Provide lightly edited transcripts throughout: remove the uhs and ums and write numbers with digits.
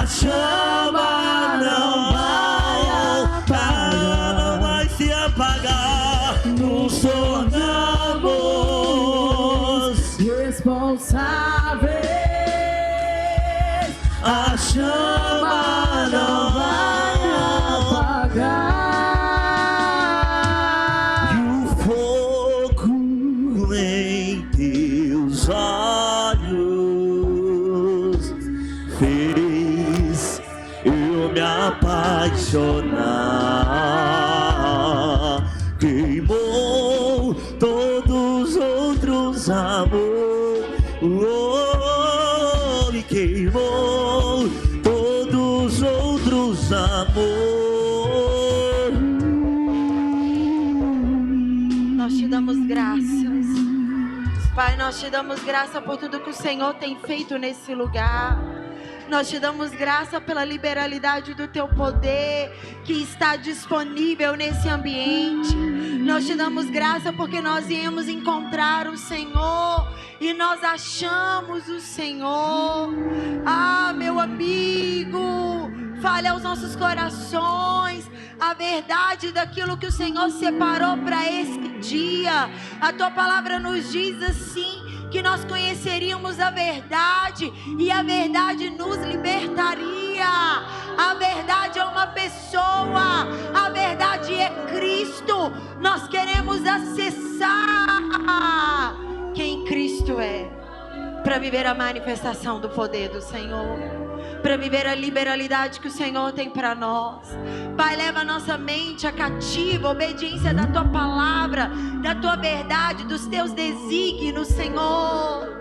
chama não vai apagar, não vai se apagar. Nos tornamos responsáveis. A chama não vai apagar. E o fogo em teus olhos fez eu me apaixonar. Queimou todos os outros amores, me queimou todos os outros amores. Nós te damos graças, Pai, nós te damos graça por tudo que o Senhor tem feito nesse lugar. Nós te damos graça pela liberalidade do teu poder que está disponível nesse ambiente. Nós te damos graça porque nós viemos encontrar o Senhor e nós achamos o Senhor. Ah, meu amigo, fale aos nossos corações a verdade daquilo que o Senhor separou para esse dia. A tua palavra nos diz assim, que nós conheceríamos a verdade e a verdade nos libertaria. A verdade é uma pessoa, a verdade é Cristo. Nós queremos acessar quem Cristo é, para viver a manifestação do poder do Senhor, para viver a liberalidade que o Senhor tem para nós. Pai, leva a nossa mente a cativa, a obediência da tua palavra, da tua verdade, dos teus desígnios, Senhor.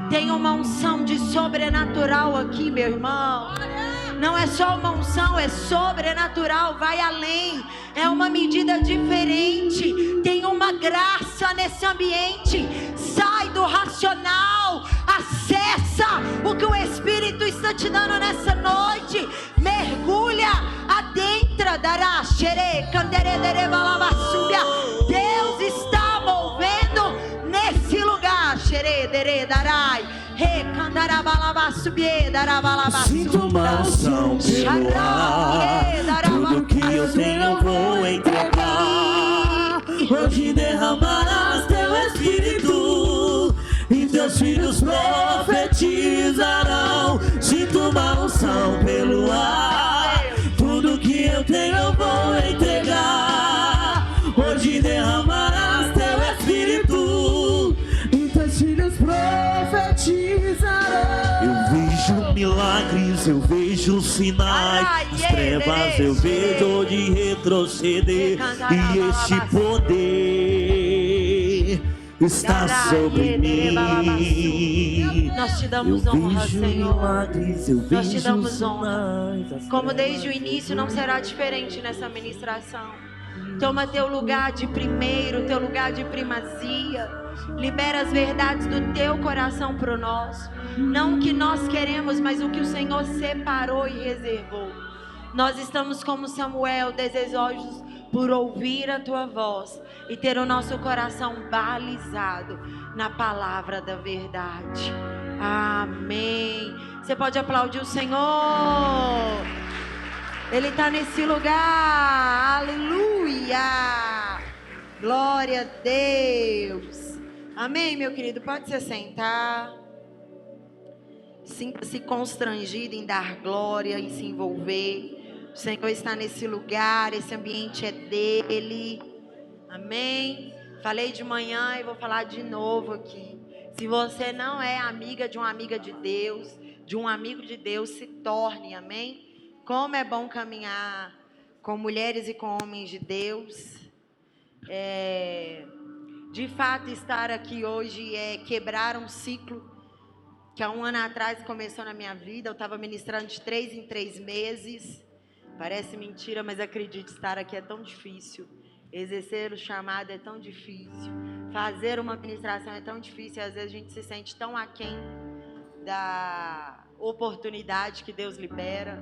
Tem uma unção de sobrenatural aqui, meu irmão. Não é só uma unção, é sobrenatural, vai além. É uma medida diferente. Tem uma graça nesse ambiente. Sai do racional, acessa o que o Espírito está te dando nessa noite. Mergulha, adentra, dará, xere, candere, balabasúbia. Deus está movendo nesse lugar. Xere, dere, darai. Sinto uma unção pelo ar. Tudo que eu tenho eu vou entregar. Hoje derramarás teu Espírito e teus filhos profetizarão. Sinto uma unção pelo ar. Tudo que eu tenho eu vou entregar. Hoje derramarás teu Espírito e teus filhos profetizarão. Eu vejo milagres, eu vejo sinais. As trevas eu vejo onde retroceder. E este poder está sobre mim. Nós te damos honra, Senhor. Milagres, Nós te damos honra. Como desde o início não será diferente nessa ministração. Toma teu lugar de primeiro, teu lugar de primazia. Libera as verdades do teu coração para o nosso. Não o que nós queremos, mas o que o Senhor separou e reservou. Nós estamos como Samuel, desejosos por ouvir a tua voz e ter o nosso coração balizado na palavra da verdade. Amém. Você pode aplaudir o Senhor. Ele está nesse lugar. Aleluia. Glória a Deus. Amém, meu querido. Pode se sentar. Sinta-se constrangido em dar glória, em se envolver. O Senhor está nesse lugar. Esse ambiente é dele. Amém. Falei de manhã e vou falar de novo aqui. Se você não é amiga de uma amiga de Deus, de um amigo de Deus, se torne. Amém. Como é bom caminhar com mulheres e com homens de Deus. De fato, estar aqui hoje é quebrar um ciclo que há um ano atrás começou na minha vida. Eu estava ministrando de 3 em 3 meses. Parece mentira, mas acredite, estar aqui é tão difícil. Exercer o chamado é tão difícil. Fazer uma ministração é tão difícil. Às vezes a gente se sente tão aquém da oportunidade que Deus libera.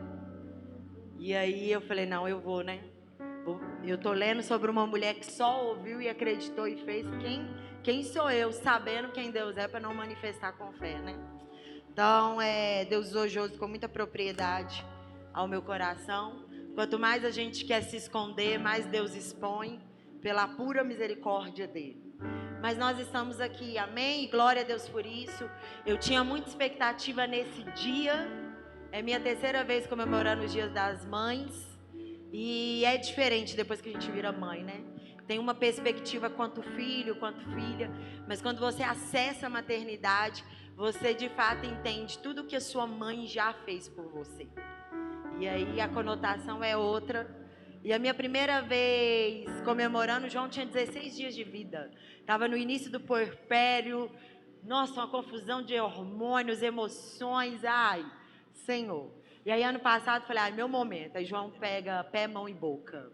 E aí eu falei, não, eu vou, né? Eu tô lendo sobre uma mulher que só ouviu e acreditou e fez. quem sou eu sabendo quem Deus é para não manifestar com fé, né? Então, Deus usou Josi com muita propriedade ao meu coração. Quanto mais a gente quer se esconder, mais Deus expõe pela pura misericórdia dele. Mas nós estamos aqui, amém? E glória a Deus por isso. Eu tinha muita expectativa nesse dia. É minha terceira vez comemorando os Dias das Mães. E é diferente depois que a gente vira mãe, né? Tem uma perspectiva quanto filho, quanto filha. Mas quando você acessa a maternidade, você de fato entende tudo que a sua mãe já fez por você. E aí a conotação é outra. E a minha primeira vez comemorando, o João tinha 16 dias de vida. Estava no início do puerpério. Nossa, uma confusão de hormônios, emoções. Ai, Senhor. E aí ano passado eu falei, ai, meu momento. Aí João pega pé, mão e boca.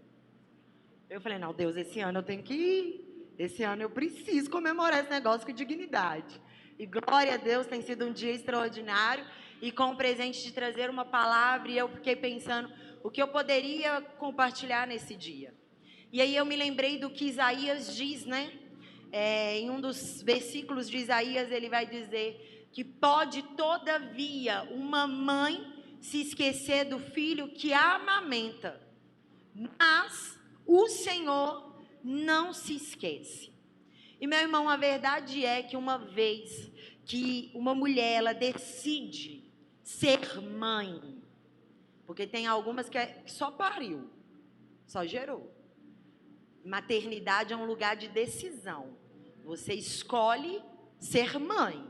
Eu falei, não, Deus, esse ano eu tenho que ir. Esse ano eu preciso comemorar esse negócio com dignidade. E glória a Deus, tem sido um dia extraordinário. E com o presente de trazer uma palavra, e eu fiquei pensando o que eu poderia compartilhar nesse dia. E aí eu me lembrei do que Isaías diz, né? Em um dos versículos de Isaías, ele vai dizer que pode, todavia, uma mãe se esquecer do filho que a amamenta, mas o Senhor não se esquece. E meu irmão, a verdade é que uma vez que uma mulher ela decide ser mãe, porque tem algumas que só pariu, só gerou. Maternidade é um lugar de decisão. Você escolhe ser mãe.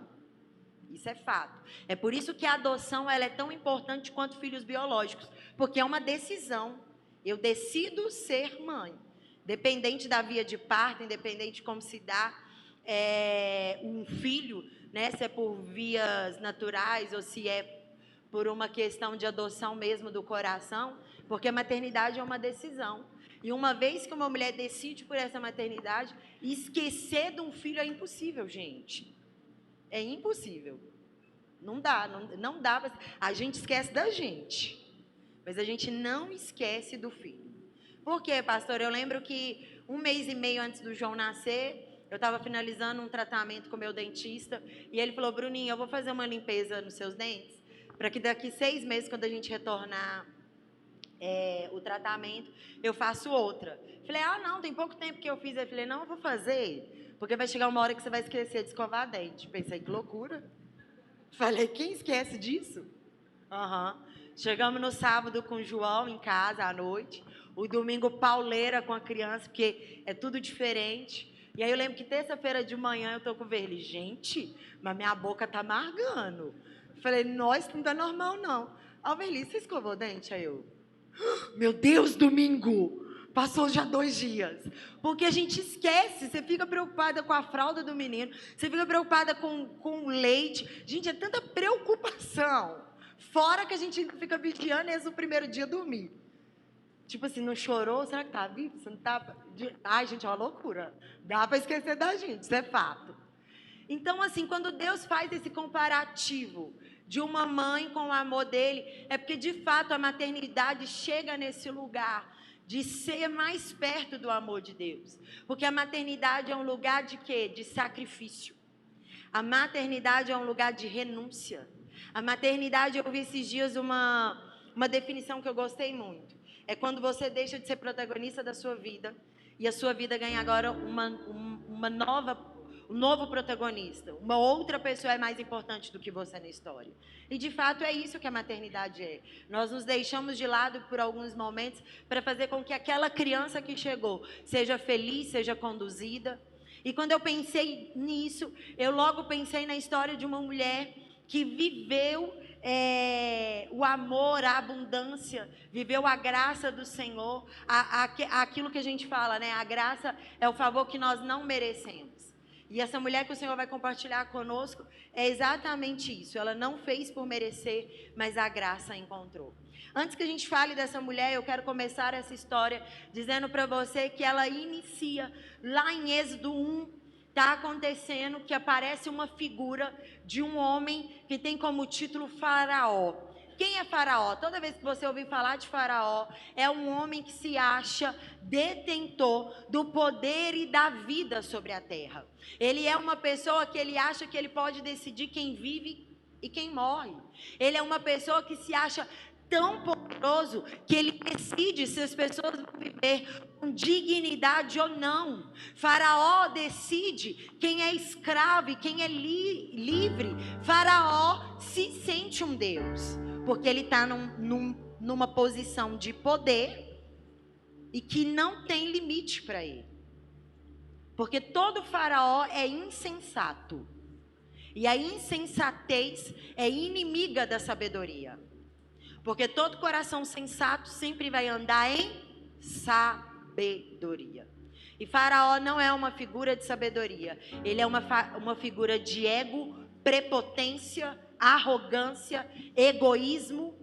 Isso é fato. É por isso que a adoção ela é tão importante quanto filhos biológicos, porque é uma decisão. Eu decido ser mãe. Independente da via de parto, independente de como se dá um filho, né, se é por vias naturais ou se é por uma questão de adoção mesmo do coração, porque a maternidade é uma decisão. E uma vez que uma mulher decide por essa maternidade, esquecer de um filho é impossível, gente. É impossível. Não dá, não dá. A gente esquece da gente, mas a gente não esquece do filho. Por quê, pastor? Eu lembro que 1 mês e meio antes do João nascer, eu estava finalizando um tratamento com o meu dentista, e ele falou, Bruninho, eu vou fazer uma limpeza nos seus dentes, para que daqui 6 meses, quando a gente retornar o tratamento, eu faço outra. Falei, não, tem pouco tempo que eu fiz. Eu falei, não, eu vou fazer, porque vai chegar uma hora que você vai esquecer de escovar dente. Pensei, que loucura. Falei, quem esquece disso? Chegamos no sábado com o João em casa à noite, o domingo pauleira com a criança, porque é tudo diferente. E aí eu lembro que terça-feira de manhã eu tô com ele, gente, mas minha boca tá amargando. Falei, nossa, não tá normal não. Alverli, você escovou o dente? Aí eu, meu Deus, domingo! Passou já 2 dias. Porque a gente esquece, você fica preocupada com a fralda do menino, você fica preocupada com o leite. Gente, é tanta preocupação. Fora que a gente fica vigiando eles no primeiro dia dormir. Tipo assim, não chorou? Será que tá vivo? Você não tá... Ai, gente, é uma loucura. Dá para esquecer da gente, isso é fato. Então, assim, quando Deus faz esse comparativo de uma mãe com o amor dele, é porque, de fato, a maternidade chega nesse lugar de ser mais perto do amor de Deus. Porque a maternidade é um lugar de quê? De sacrifício. A maternidade é um lugar de renúncia. A maternidade, eu vi esses dias uma definição que eu gostei muito. É quando você deixa de ser protagonista da sua vida e a sua vida ganha agora um novo protagonista. Uma outra pessoa é mais importante do que você na história. E, de fato, é isso que a maternidade é. Nós nos deixamos de lado por alguns momentos para fazer com que aquela criança que chegou seja feliz, seja conduzida. E quando eu pensei nisso, eu logo pensei na história de uma mulher que viveu o amor, a abundância, viveu a graça do Senhor, aquilo que a gente fala, né? A graça é o favor que nós não merecemos. E essa mulher que o Senhor vai compartilhar conosco é exatamente isso. Ela não fez por merecer, mas a graça a encontrou. Antes que a gente fale dessa mulher, eu quero começar essa história dizendo para você que ela inicia lá em Êxodo 1. Está acontecendo que aparece uma figura de um homem que tem como título Faraó. Quem é Faraó? Toda vez que você ouvir falar de Faraó, é um homem que se acha detentor do poder e da vida sobre a terra. Ele é uma pessoa que ele acha que ele pode decidir quem vive e quem morre. Ele é uma pessoa que se acha tão poderoso que ele decide se as pessoas vão viver com dignidade ou não. Faraó decide quem é escravo e quem é livre. Faraó se sente um Deus, porque ele está numa posição de poder e que não tem limite para ele. Porque todo faraó é insensato. E a insensatez é inimiga da sabedoria. Porque todo coração sensato sempre vai andar em sabedoria. E Faraó não é uma figura de sabedoria. Ele é uma figura de ego, prepotência, arrogância, egoísmo.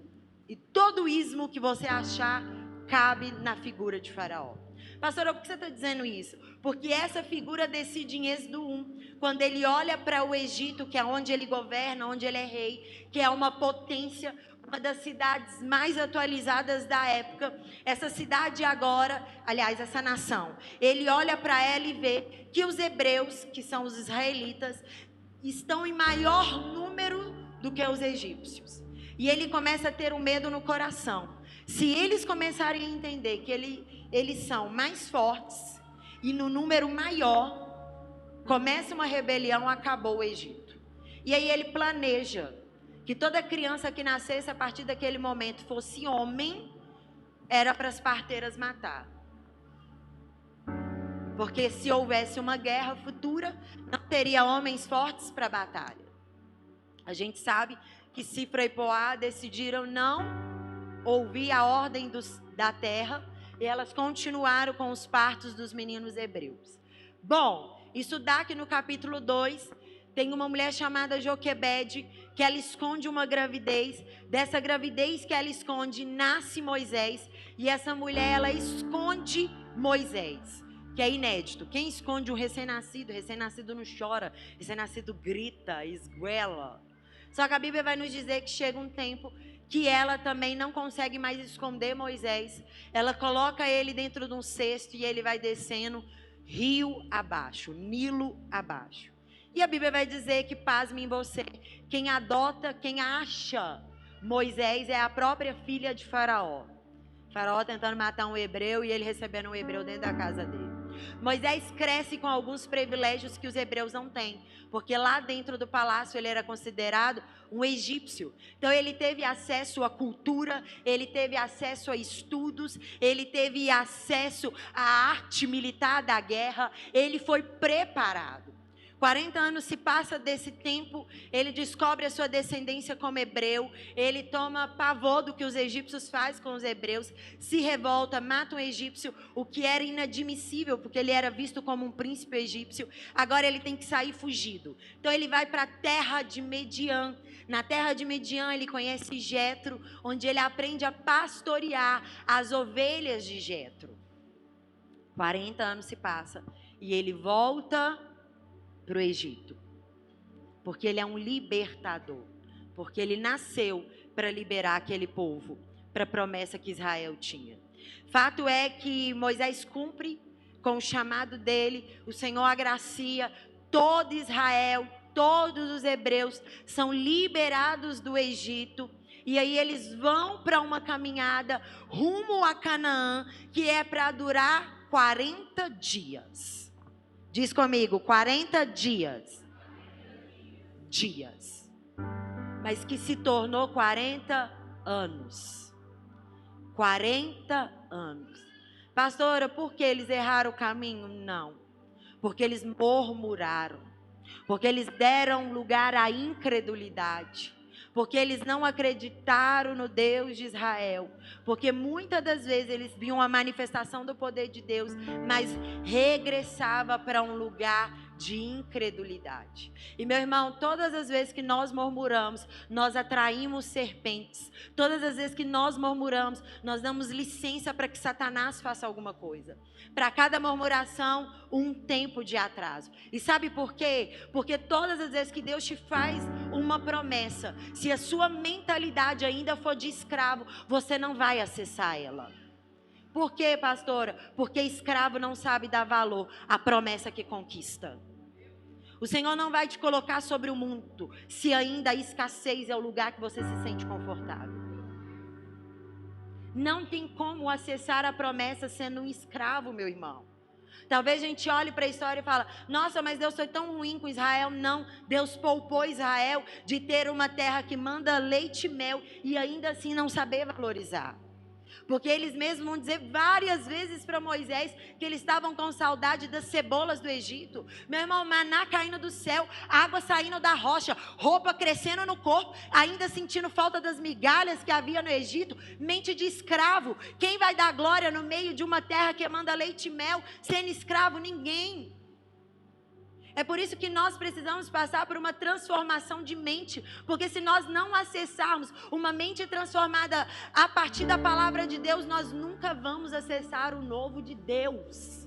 E todo ismo que você achar cabe na figura de Faraó. Pastor, por que você está dizendo isso? Porque essa figura decide em Êxodo 1, quando ele olha para o Egito, que é onde ele governa, onde ele é rei, que é uma potência, uma das cidades mais atualizadas da época. Essa cidade agora, aliás, essa nação, ele olha para ela e vê que os hebreus, que são os israelitas, estão em maior número do que os egípcios. E ele começa a ter um medo no coração. Se eles começarem a entender que eles são mais fortes e no número maior, começa uma rebelião, acabou o Egito. E aí ele planeja que toda criança que nascesse a partir daquele momento fosse homem, era para as parteiras matar. Porque se houvesse uma guerra futura, não teria homens fortes para a batalha. A gente sabe que Cifra e Poá decidiram não ouvir a ordem da terra, e elas continuaram com os partos dos meninos hebreus. Bom, isso dá que no capítulo 2, tem uma mulher chamada Joquebede, que ela esconde uma gravidez. Dessa gravidez que ela esconde, nasce Moisés. E essa mulher, ela esconde Moisés, que é inédito. Quem esconde um recém-nascido não chora, recém-nascido grita, esguela. Só que a Bíblia vai nos dizer que chega um tempo que ela também não consegue mais esconder Moisés. Ela coloca ele dentro de um cesto e ele vai descendo rio abaixo, Nilo abaixo. E a Bíblia vai dizer que, pasme em você, quem adota, quem acha Moisés é a própria filha de Faraó. Faraó tentando matar um hebreu e ele recebendo um hebreu dentro da casa dele. Moisés cresce com alguns privilégios que os hebreus não têm, porque lá dentro do palácio ele era considerado um egípcio. Então ele teve acesso à cultura, ele teve acesso a estudos, ele teve acesso à arte militar da guerra, ele foi preparado. 40 anos se passa desse tempo, ele descobre a sua descendência como hebreu, ele toma pavor do que os egípcios fazem com os hebreus, se revolta, mata um egípcio, o que era inadmissível, porque ele era visto como um príncipe egípcio. Agora ele tem que sair fugido. Então ele vai para a terra de Midian. Na terra de Midian ele conhece Jetro, onde ele aprende a pastorear as ovelhas de Jetro. 40 anos se passa e ele volta para o Egito, porque ele é um libertador, porque ele nasceu para liberar aquele povo, para a promessa que Israel tinha. Fato é que Moisés cumpre com o chamado dele, o Senhor agracia, todo Israel, todos os hebreus são liberados do Egito, e aí eles vão para uma caminhada rumo a Canaã, que é para durar 40 dias. Diz comigo, 40 dias. Dias. Mas que se tornou 40 anos. 40 anos. Pastora, por que eles erraram o caminho? Não. Porque eles murmuraram. Porque eles deram lugar à incredulidade. Porque eles não acreditaram no Deus de Israel. Porque muitas das vezes eles viam a manifestação do poder de Deus, mas regressava para um lugar de incredulidade. E meu irmão, todas as vezes que nós murmuramos, nós atraímos serpentes. Todas as vezes que nós murmuramos, nós damos licença para que Satanás faça alguma coisa. Para cada murmuração, um tempo de atraso. E sabe por quê? Porque todas as vezes que Deus te faz uma promessa, se a sua mentalidade ainda for de escravo, você não vai acessar ela. Por quê, pastora? Porque escravo não sabe dar valor à promessa que conquista. O Senhor não vai te colocar sobre o mundo se ainda a escassez é o lugar que você se sente confortável. Não tem como acessar a promessa sendo um escravo, meu irmão. Talvez a gente olhe para a história e fale: nossa, mas Deus foi tão ruim com Israel. Não, Deus poupou Israel de ter uma terra que manda leite e mel e ainda assim não saber valorizar. Porque eles mesmos vão dizer várias vezes para Moisés que eles estavam com saudade das cebolas do Egito. Meu irmão, maná caindo do céu, água saindo da rocha, roupa crescendo no corpo, ainda sentindo falta das migalhas que havia no Egito. Mente de escravo. Quem vai dar glória no meio de uma terra que manda leite e mel, sendo escravo? Ninguém. É por isso que nós precisamos passar por uma transformação de mente, porque se nós não acessarmos uma mente transformada a partir da palavra de Deus, nós nunca vamos acessar o novo de Deus.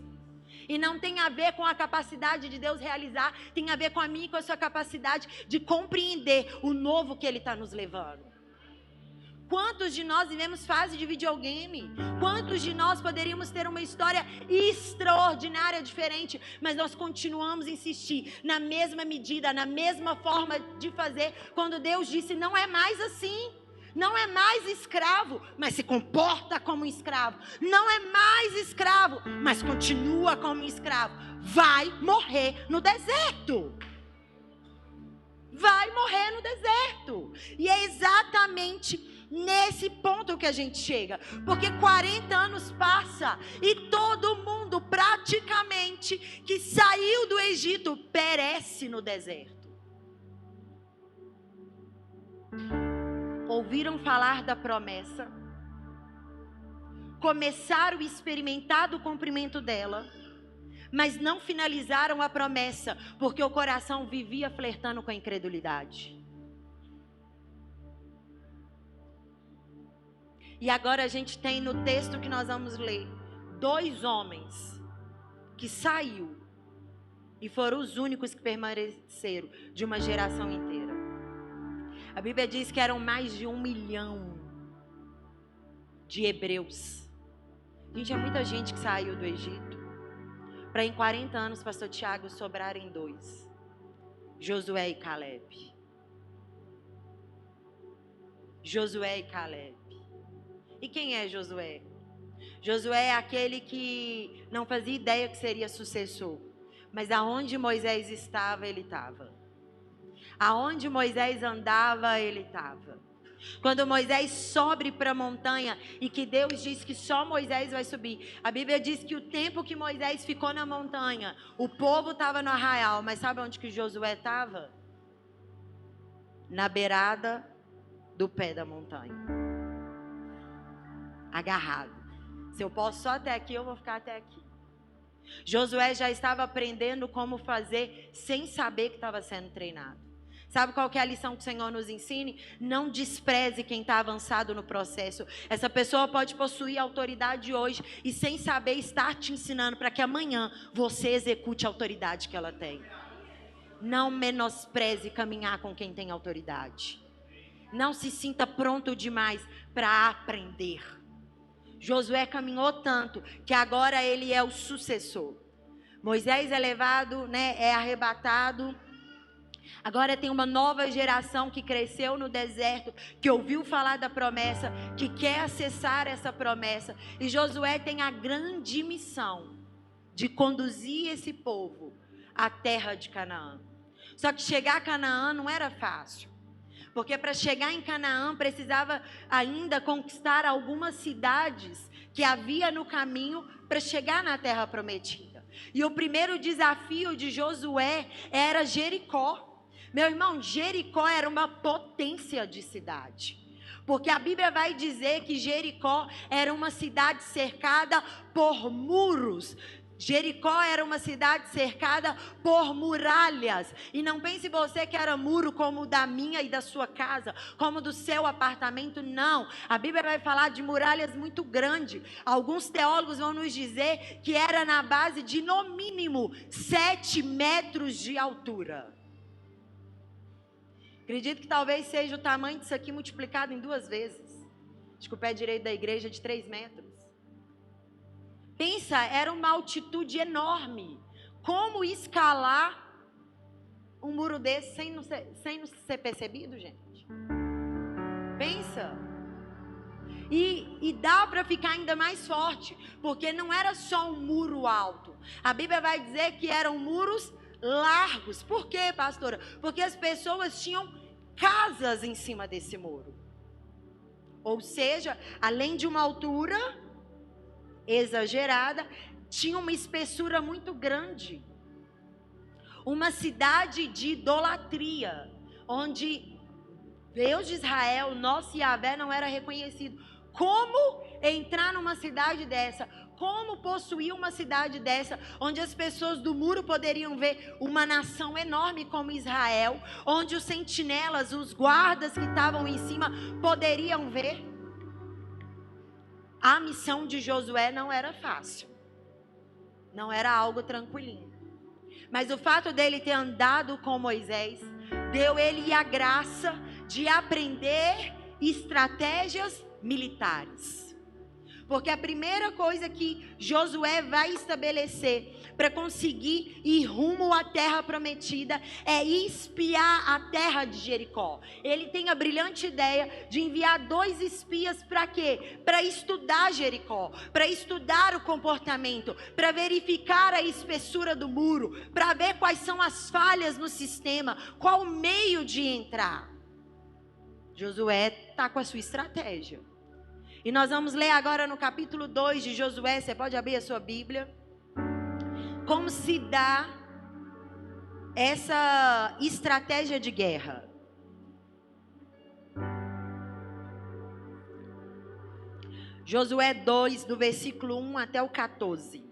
E não tem a ver com a capacidade de Deus realizar, tem a ver com a minha e com a sua capacidade de compreender o novo que Ele está nos levando. Quantos de nós vivemos fase de videogame? Quantos de nós poderíamos ter uma história extraordinária, diferente, mas nós continuamos a insistir na mesma medida, na mesma forma de fazer, quando Deus disse: não é mais assim. Não é mais escravo, mas se comporta como um escravo. Não é mais escravo, mas continua como um escravo. Vai morrer no deserto. Vai morrer no deserto. E é exatamente nesse ponto que a gente chega, porque 40 anos passa e todo mundo praticamente que saiu do Egito perece no deserto. Ouviram falar da promessa, começaram a experimentar do cumprimento dela, mas não finalizaram a promessa, porque o coração vivia flertando com a incredulidade. E agora a gente tem no texto que nós vamos ler, 2 homens que saíram e foram os únicos que permaneceram de uma geração inteira. A Bíblia diz que eram mais de 1 milhão de hebreus. Gente, é muita gente que saiu do Egito para em 40 anos, pastor Tiago, sobrarem 2, Josué e Caleb. Josué e Caleb. E quem é Josué? Josué é aquele que não fazia ideia que seria sucessor, mas aonde Moisés estava, ele estava. Aonde Moisés andava, ele estava. Quando Moisés sobe para a montanha e que Deus diz que só Moisés vai subir, a Bíblia diz que o tempo que Moisés ficou na montanha, o povo estava no arraial, mas sabe onde que Josué estava? Na beirada do pé da montanha. Agarrado. Se eu posso só até aqui, eu vou ficar até aqui. Josué já estava aprendendo como fazer sem saber que estava sendo treinado. Sabe qual que é a lição que o Senhor nos ensine? Não despreze quem está avançado no processo. Essa pessoa pode possuir autoridade hoje e sem saber estar te ensinando para que amanhã você execute a autoridade que ela tem. Não menospreze caminhar com quem tem autoridade. Não se sinta pronto demais para aprender. Josué caminhou tanto que agora ele é o sucessor. Moisés é levado, é arrebatado. Agora tem uma nova geração que cresceu no deserto, que ouviu falar da promessa, que quer acessar essa promessa. E Josué tem a grande missão de conduzir esse povo à terra de Canaã. Só que chegar a Canaã não era fácil. Porque para chegar em Canaã precisava ainda conquistar algumas cidades que havia no caminho para chegar na terra prometida. E o primeiro desafio de Josué era Jericó. Meu irmão, Jericó era uma potência de cidade. Porque a Bíblia vai dizer que Jericó era uma cidade cercada por muros. Jericó era uma cidade cercada por muralhas. E não pense você que era muro como o da minha e da sua casa, como do seu apartamento, não. A Bíblia vai falar de muralhas muito grandes. Alguns teólogos vão nos dizer que era na base de no mínimo 7 metros de altura. Acredito que talvez seja o tamanho disso aqui multiplicado em 2 vezes. Acho que o pé direito da igreja é de 3 metros. Pensa, era uma altitude enorme. Como escalar um muro desse sem não ser percebido, gente? Pensa. E dá para ficar ainda mais forte, porque não era só um muro alto. A Bíblia vai dizer que eram muros largos. Por quê, pastora? Porque as pessoas tinham casas em cima desse muro. Ou seja, além de uma altura exagerada, tinha uma espessura muito grande. Uma cidade de idolatria, onde Deus de Israel, nosso Yahvé, não era reconhecido. Como entrar numa cidade dessa? Como possuir uma cidade dessa, onde as pessoas do muro poderiam ver uma nação enorme como Israel, onde os sentinelas, os guardas que estavam em cima poderiam ver? A missão de Josué não era fácil, não era algo tranquilinho. Mas o fato dele ter andado com Moisés, deu ele a graça de aprender estratégias militares. Porque a primeira coisa que Josué vai estabelecer para conseguir ir rumo à terra prometida é espiar a terra de Jericó. Ele tem a brilhante ideia de enviar 2 espias para quê? Para estudar Jericó, para estudar o comportamento, para verificar a espessura do muro, para ver quais são as falhas no sistema, qual o meio de entrar. Josué está com a sua estratégia. E nós vamos ler agora no capítulo 2 de Josué, você pode abrir a sua Bíblia. Como se dá essa estratégia de guerra. Josué 2, do versículo 1 até o 14.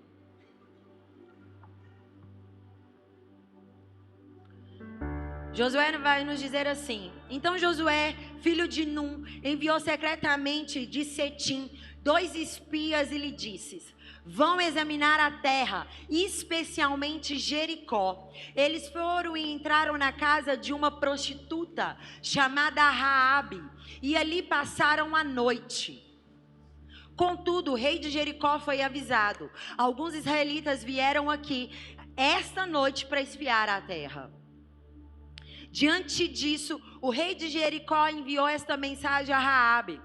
Josué vai nos dizer assim: então Josué, filho de Num, enviou secretamente de Setim 2 espias e lhe disse: vão examinar a terra, especialmente Jericó. Eles foram e entraram na casa de uma prostituta chamada Raabe, e ali passaram a noite. Contudo, o rei de Jericó foi avisado: alguns israelitas vieram aqui esta noite para espiar a terra. Diante disso, o rei de Jericó enviou esta mensagem a Raabe: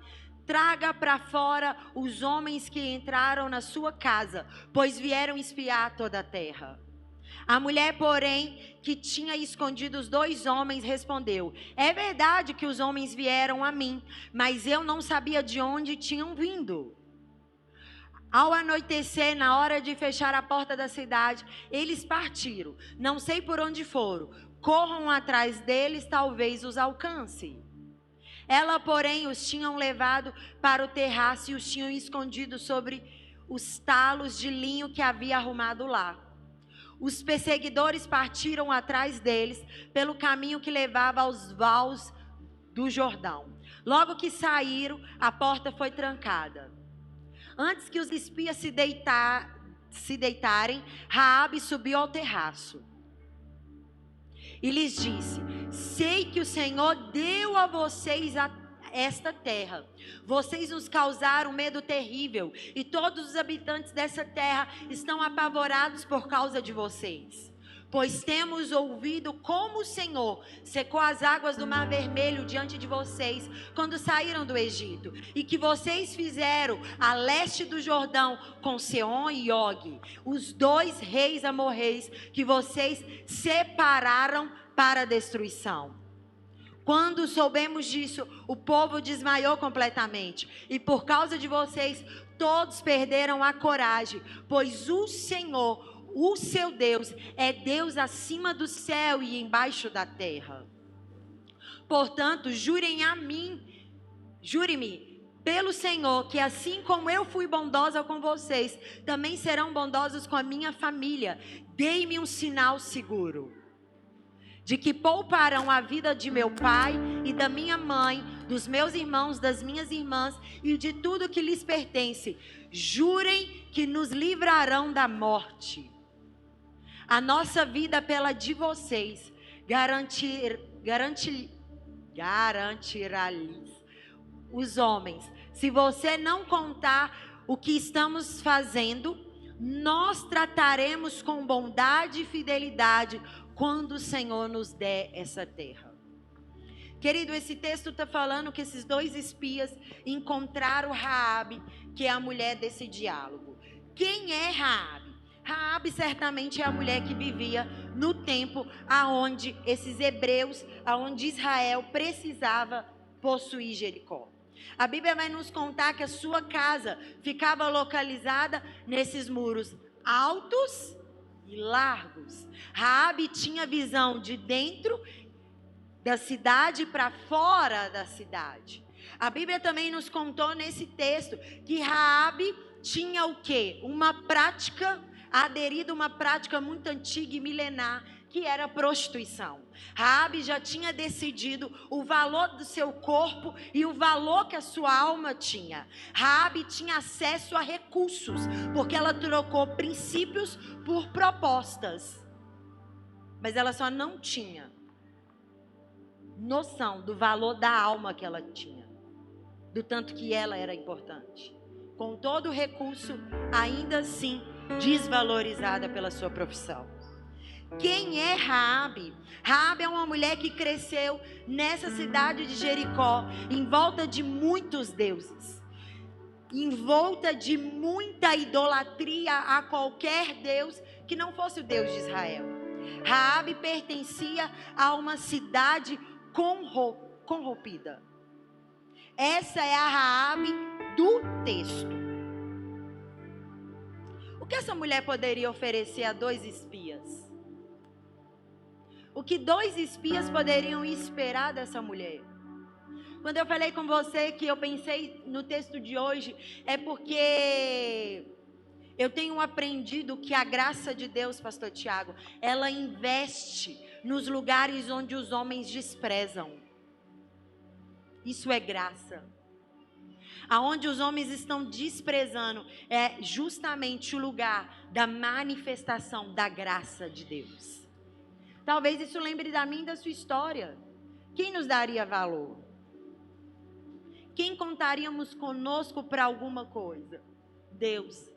traga para fora os homens que entraram na sua casa, pois vieram espiar toda a terra. A mulher, porém, que tinha escondido os 2 homens, respondeu: é verdade que os homens vieram a mim, mas eu não sabia de onde tinham vindo. Ao anoitecer, na hora de fechar a porta da cidade, eles partiram. Não sei por onde foram. Corram atrás deles, talvez os alcance. Ela, porém, os tinham levado para o terraço e os tinham escondido sobre os talos de linho que havia arrumado lá. Os perseguidores partiram atrás deles pelo caminho que levava aos vales do Jordão. Logo que saíram, a porta foi trancada. Antes que os espias se deitarem, Raabe subiu ao terraço e lhes disse: sei que o Senhor deu a vocês esta terra. Vocês nos causaram medo terrível, e todos os habitantes dessa terra estão apavorados por causa de vocês. Pois temos ouvido como o Senhor secou as águas do Mar Vermelho diante de vocês quando saíram do Egito, e que vocês fizeram a leste do Jordão com Seom e Og, os 2 reis amorreus que vocês separaram para a destruição. Quando soubemos disso, o povo desmaiou completamente, e por causa de vocês todos perderam a coragem, pois o Senhor, o seu Deus, é Deus acima do céu e embaixo da terra. Portanto, jurem-me pelo Senhor, que assim como eu fui bondosa com vocês, também serão bondosos com a minha família. Dei-me um sinal seguro de que pouparão a vida de meu pai e da minha mãe, dos meus irmãos, das minhas irmãs e de tudo que lhes pertence. Jurem que nos livrarão da morte. A nossa vida pela de vocês garantirá-lhes. Os homens, se você não contar o que estamos fazendo, nós trataremos com bondade e fidelidade quando o Senhor nos der essa terra. Querido, esse texto está falando que esses dois espias encontraram Raabe, que é a mulher desse diálogo. Quem é Raabe? Raabe certamente é a mulher que vivia no tempo aonde esses hebreus, aonde Israel precisava possuir Jericó. A Bíblia vai nos contar que a sua casa ficava localizada nesses muros altos e largos. Raabe tinha visão de dentro da cidade para fora da cidade. A Bíblia também nos contou nesse texto que Raabe tinha o quê? Uma prática, aderida a uma prática muito antiga e milenar, que era a prostituição. Raabe já tinha decidido o valor do seu corpo e o valor que a sua alma tinha. Raabe tinha acesso a recursos, porque ela trocou princípios por propostas. Mas ela só não tinha noção do valor da alma que ela tinha, do tanto que ela era importante. Com todo o recurso, ainda assim desvalorizada pela sua profissão. Quem é Raabe? Raabe é uma mulher que cresceu nessa cidade de Jericó, em volta de muitos deuses, em volta de muita idolatria a qualquer deus que não fosse o Deus de Israel. Raabe pertencia a uma cidade corrompida. Essa é a Raabe do texto. O que essa mulher poderia oferecer a dois espias? O que dois espias poderiam esperar dessa mulher? Quando eu falei com você que eu pensei no texto de hoje, é porque eu tenho aprendido que a graça de Deus, pastor Tiago, ela investe nos lugares onde os homens desprezam. Isso é graça. Aonde os homens estão desprezando é justamente o lugar da manifestação da graça de Deus. Talvez isso lembre da minha e da sua história. Quem nos daria valor? Quem contaríamos conosco para alguma coisa? Deus,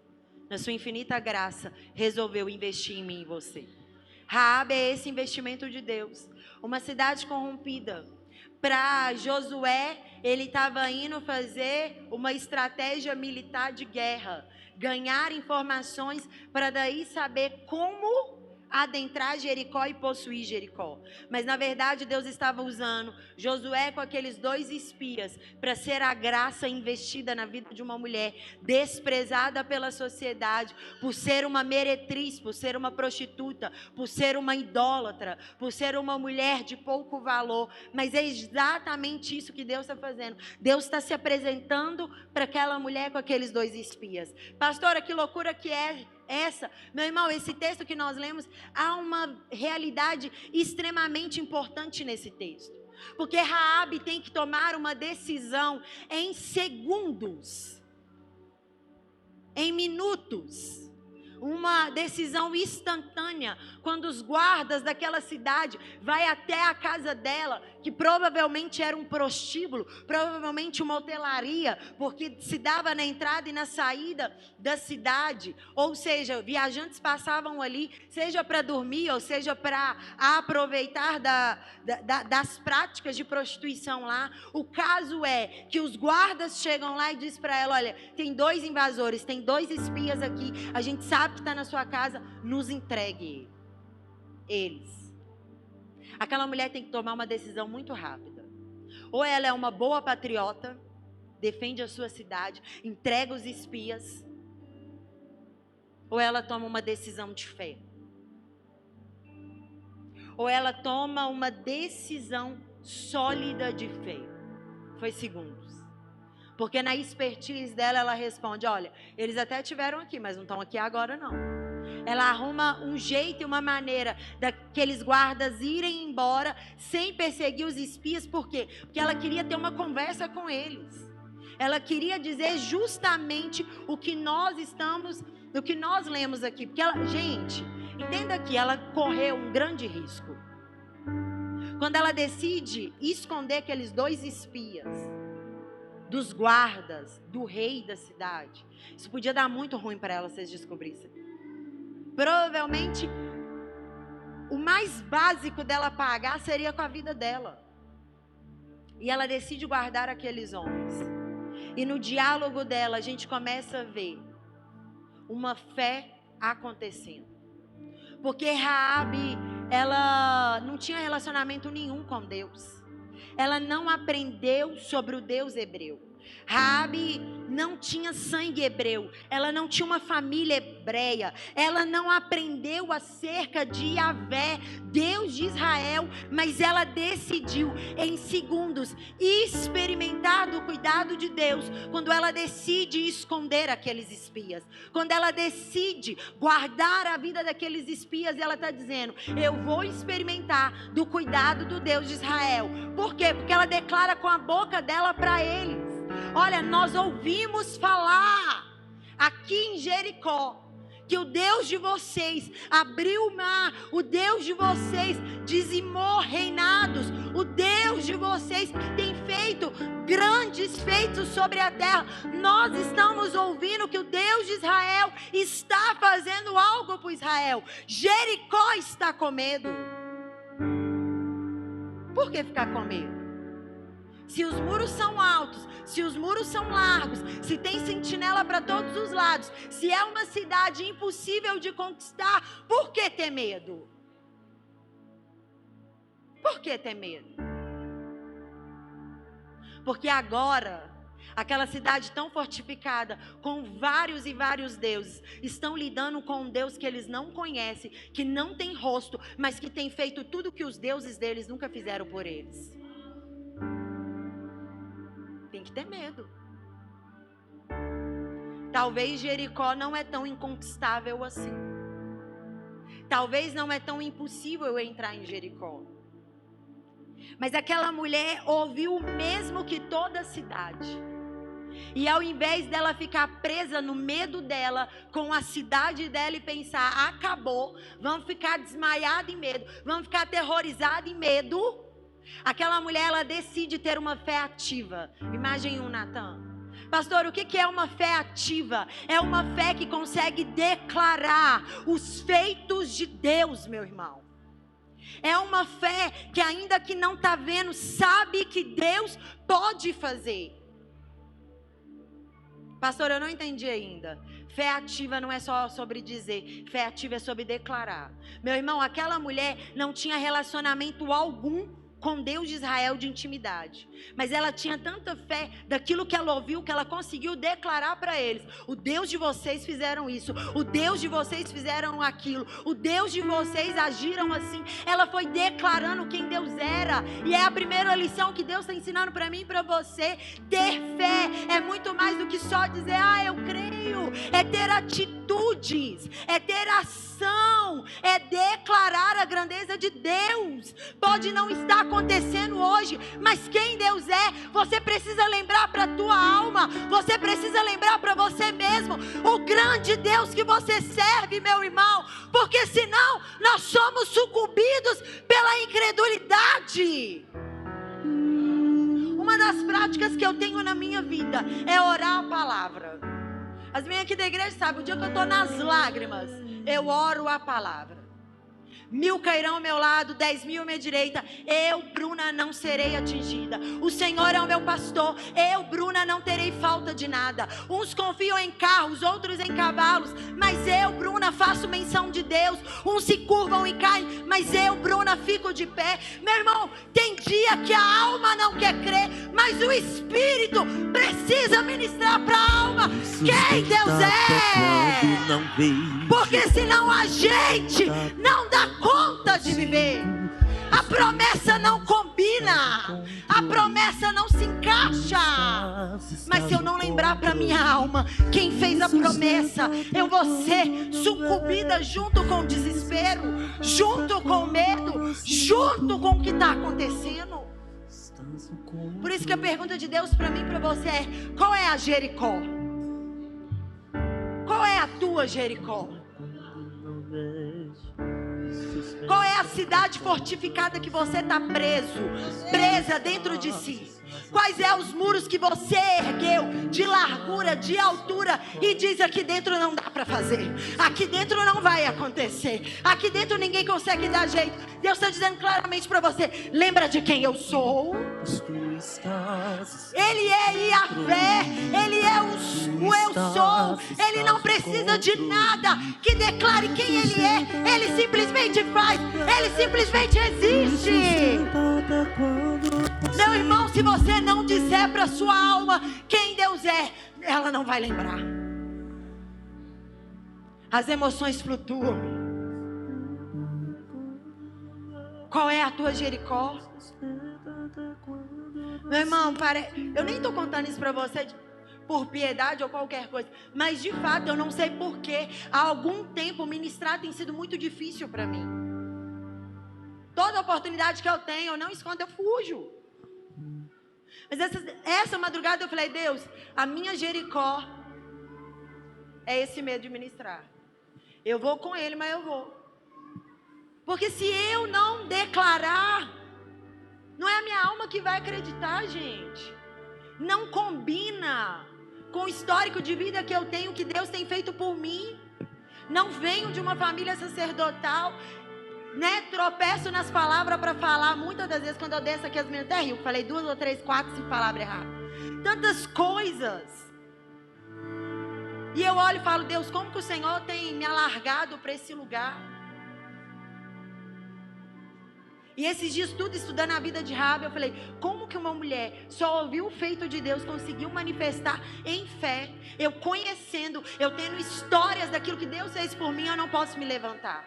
na sua infinita graça, resolveu investir em mim e você. Raabe é esse investimento de Deus. Uma cidade corrompida. Para Josué, ele estava indo fazer uma estratégia militar de guerra. Ganhar informações para daí saber como adentrar Jericó e possuir Jericó. Mas na verdade Deus estava usando Josué com aqueles dois espias para ser a graça investida na vida de uma mulher desprezada pela sociedade, por ser uma meretriz, por ser uma prostituta, por ser uma idólatra, por ser uma mulher de pouco valor. Mas é exatamente isso que Deus está fazendo. Deus está se apresentando para aquela mulher com aqueles dois espias. Pastora, que loucura que é essa? Meu irmão, esse texto que nós lemos, há uma realidade extremamente importante nesse texto. Porque Raabe tem que tomar uma decisão em segundos, em minutos. Uma decisão instantânea, quando os guardas daquela cidade vai até a casa dela, que provavelmente era um prostíbulo, provavelmente uma hotelaria, porque se dava na entrada e na saída da cidade, ou seja, viajantes passavam ali, seja para dormir, ou seja para aproveitar das práticas de prostituição lá. O caso é que os guardas chegam lá e dizem para ela: olha, tem dois invasores, tem dois espias aqui, a gente sabe que está na sua casa, nos entregue eles. Aquela mulher tem que tomar uma decisão muito rápida. Ou ela é uma boa patriota, defende a sua cidade, entrega os espias, ou ela toma uma decisão de fé. Ou ela toma uma decisão sólida de fé. Foi segundos. Porque na expertise dela, ela responde: olha, eles até estiveram aqui, mas não estão aqui agora não. Ela arruma um jeito e uma maneira daqueles guardas irem embora sem perseguir os espias. Por quê? Porque ela queria ter uma conversa com eles. Ela queria dizer justamente o que nós lemos aqui. Porque ela, gente, entenda que ela correu um grande risco. quando ela decide esconder aqueles 2 espias dos guardas, do rei da cidade, isso podia dar muito ruim para ela se eles descobrissem. Provavelmente, o mais básico dela pagar seria com a vida dela. E ela decide guardar aqueles homens. E no diálogo dela, a gente começa a ver uma fé acontecendo. Porque Raabe, ela não tinha relacionamento nenhum com Deus. Ela não aprendeu sobre o Deus hebreu. Raabe não tinha sangue hebreu, ela não tinha uma família hebreia, ela não aprendeu acerca de Yahvé, Deus de Israel, mas ela decidiu em segundos experimentar do cuidado de Deus, quando ela decide esconder aqueles espias, quando ela decide guardar a vida daqueles espias, ela está dizendo, eu vou experimentar do cuidado do Deus de Israel. Por quê? Porque ela declara com a boca dela para eles. Olha, nós ouvimos falar aqui em Jericó que o Deus de vocês abriu o mar, o Deus de vocês dizimou reinados, o Deus de vocês tem feito grandes feitos sobre a terra. Nós estamos ouvindo que o Deus de Israel está fazendo algo por Israel. Jericó está com medo. Por que ficar com medo? Se os muros são altos, se os muros são largos, se tem sentinela para todos os lados, se é uma cidade impossível de conquistar, por que ter medo? Por que ter medo? Porque agora, aquela cidade tão fortificada, com vários e vários deuses, estão lidando com um Deus que eles não conhecem, que não tem rosto, mas que tem feito tudo que os deuses deles nunca fizeram por eles. Tem que ter medo. Talvez Jericó não é tão inconquistável assim. Talvez não é tão impossível eu entrar em Jericó. Mas aquela mulher ouviu o mesmo que toda a cidade. E ao invés dela ficar presa no medo dela, com a cidade dela e pensar, acabou, vamos ficar desmaiada em medo, vamos ficar aterrorizada em medo, aquela mulher, ela decide ter uma fé ativa. Imagem 1, Natan. Pastor, o que é uma fé ativa? É uma fé que consegue declarar os feitos de Deus, meu irmão. É uma fé que ainda que não está vendo, sabe que Deus pode fazer. Pastor, eu não entendi ainda. Fé ativa não é só sobre dizer, fé ativa é sobre declarar. Meu irmão, aquela mulher não tinha relacionamento algum com Deus de Israel de intimidade, mas ela tinha tanta fé daquilo que ela ouviu, que ela conseguiu declarar para eles, o Deus de vocês fizeram isso, o Deus de vocês fizeram aquilo, o Deus de vocês agiram assim. Ela foi declarando quem Deus era, e é a primeira lição que Deus está ensinando para mim e para você. Ter fé é muito mais do que só dizer, eu creio, é ter atitudes, é ter ação, é declarar a grandeza de Deus. Pode não estar acontecendo hoje, mas quem Deus é, você precisa lembrar para a tua alma, você precisa lembrar para você mesmo, o grande Deus que você serve, meu irmão, porque senão nós somos sucumbidos pela incredulidade. Uma das práticas que eu tenho na minha vida é orar a palavra. As minhas aqui da igreja sabem, o dia que eu estou nas lágrimas, eu oro a palavra. 1000 cairão ao meu lado, 10.000 à minha direita, eu, Bruna, não serei atingida. O Senhor é o meu pastor, eu, Bruna, não terei falta de nada. Uns confiam em carros, outros em cavalos, mas eu, Bruna, faço menção de Deus. Uns se curvam e caem, mas eu, Bruna, fico de pé. Meu irmão, tem dia que a alma não quer crer, mas o Espírito precisa ministrar para a alma quem Deus é. Porque senão a gente não dá conta de viver. A promessa não combina, a promessa não se encaixa. Mas se eu não lembrar para minha alma quem fez a promessa, eu vou ser sucumbida junto com o desespero, junto com o medo, junto com o que está acontecendo. Por isso que a pergunta de Deus para mim e para você é: qual é a Jericó? Qual é a tua Jericó? Qual é a cidade fortificada que você está presa dentro de si? Quais são os muros que você ergueu de largura, de altura e diz: aqui dentro não dá para fazer, aqui dentro não vai acontecer, aqui dentro ninguém consegue dar jeito. Deus está dizendo claramente para você: lembra de quem eu sou? Ele é Yahvé, Ele é o eu sou. Ele não precisa de nada que declare quem Ele é. Ele simplesmente faz, Ele simplesmente existe. Meu irmão, se você não disser para sua alma quem Deus é, ela não vai lembrar. As emoções flutuam. Qual é a tua Jericó? Meu irmão, eu nem estou contando isso para você por piedade ou qualquer coisa, mas de fato eu não sei porquê. Há algum tempo ministrar tem sido muito difícil para mim. Toda oportunidade que eu tenho, eu não escondo, eu fujo. Mas essa madrugada eu falei: Deus, a minha Jericó é esse medo de ministrar. Eu vou com Ele, mas eu vou. Porque se eu não declarar, não é a minha alma que vai acreditar, gente. Não combina com o histórico de vida que eu tenho, que Deus tem feito por mim. Não venho de uma família sacerdotal, né? Tropeço nas palavras para falar. Muitas das vezes quando eu desço aqui, as meninas até riam. Falei 2 ou 3, 4, 5 palavras erradas. Tantas coisas. E eu olho e falo: Deus, como que o Senhor tem me alargado para esse lugar? E esses dias tudo estudando a vida de Raabe, eu falei: como que uma mulher só ouviu o feito de Deus, conseguiu manifestar em fé? Eu conhecendo, eu tendo histórias daquilo que Deus fez por mim, eu não posso me levantar.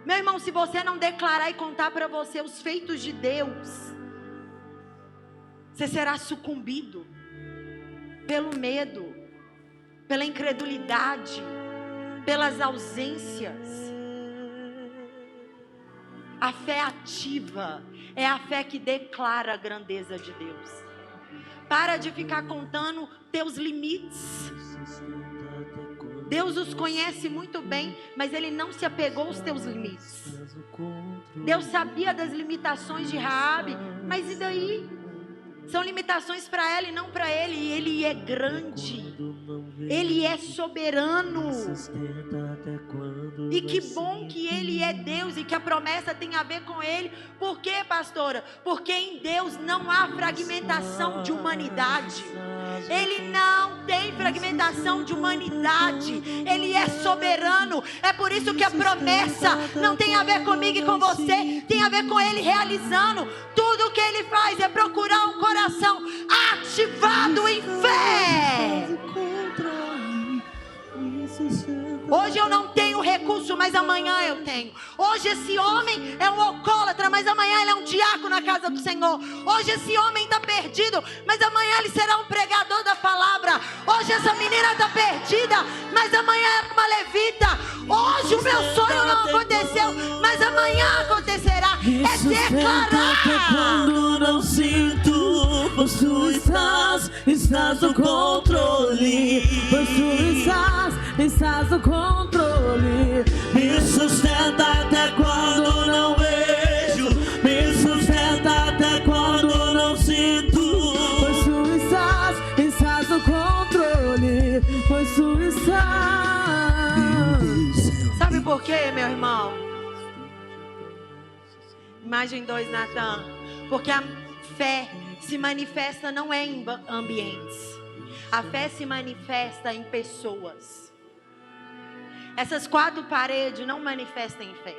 Meu irmão, se você não declarar e contar para você os feitos de Deus, você será sucumbido pelo medo, pela incredulidade, pelas ausências. A fé ativa é a fé que declara a grandeza de Deus. Para de ficar contando teus limites. Deus os conhece muito bem, mas Ele não se apegou aos teus limites. Deus sabia das limitações de Raabe, mas e daí? São limitações para ela e não para ele. E Ele é grande, Ele é soberano. E que bom que Ele é Deus e que a promessa tem a ver com Ele. Por quê, pastora? Porque em Deus não há fragmentação de humanidade. Ele não tem fragmentação de humanidade. Ele é soberano. É por isso que a promessa não tem a ver comigo e com você, tem a ver com Ele realizando. Tudo o que Ele faz é procurar um coração ativado em fé. Hoje eu não tenho recurso, mas amanhã eu tenho. Hoje esse homem é um alcoólatra, mas amanhã ele é um diácono na casa do Senhor. Hoje esse homem está perdido, mas amanhã ele será um pregador da palavra. Hoje essa menina está perdida, mas amanhã é uma levita. Hoje o meu sonho não aconteceu, mas amanhã acontecerá. É declarar. Quando não sinto, pois tu estás no controle. Pois tu estás no controle. Me sustenta até quando não vejo. Me sustenta até quando não sinto. Pois tu estás no controle. Pois tu estás. Sabe por quê, meu irmão? Imagem 2, Natan. Porque a fé se manifesta não é em ambientes. A fé se manifesta em pessoas. Essas 4 paredes não manifestam em fé.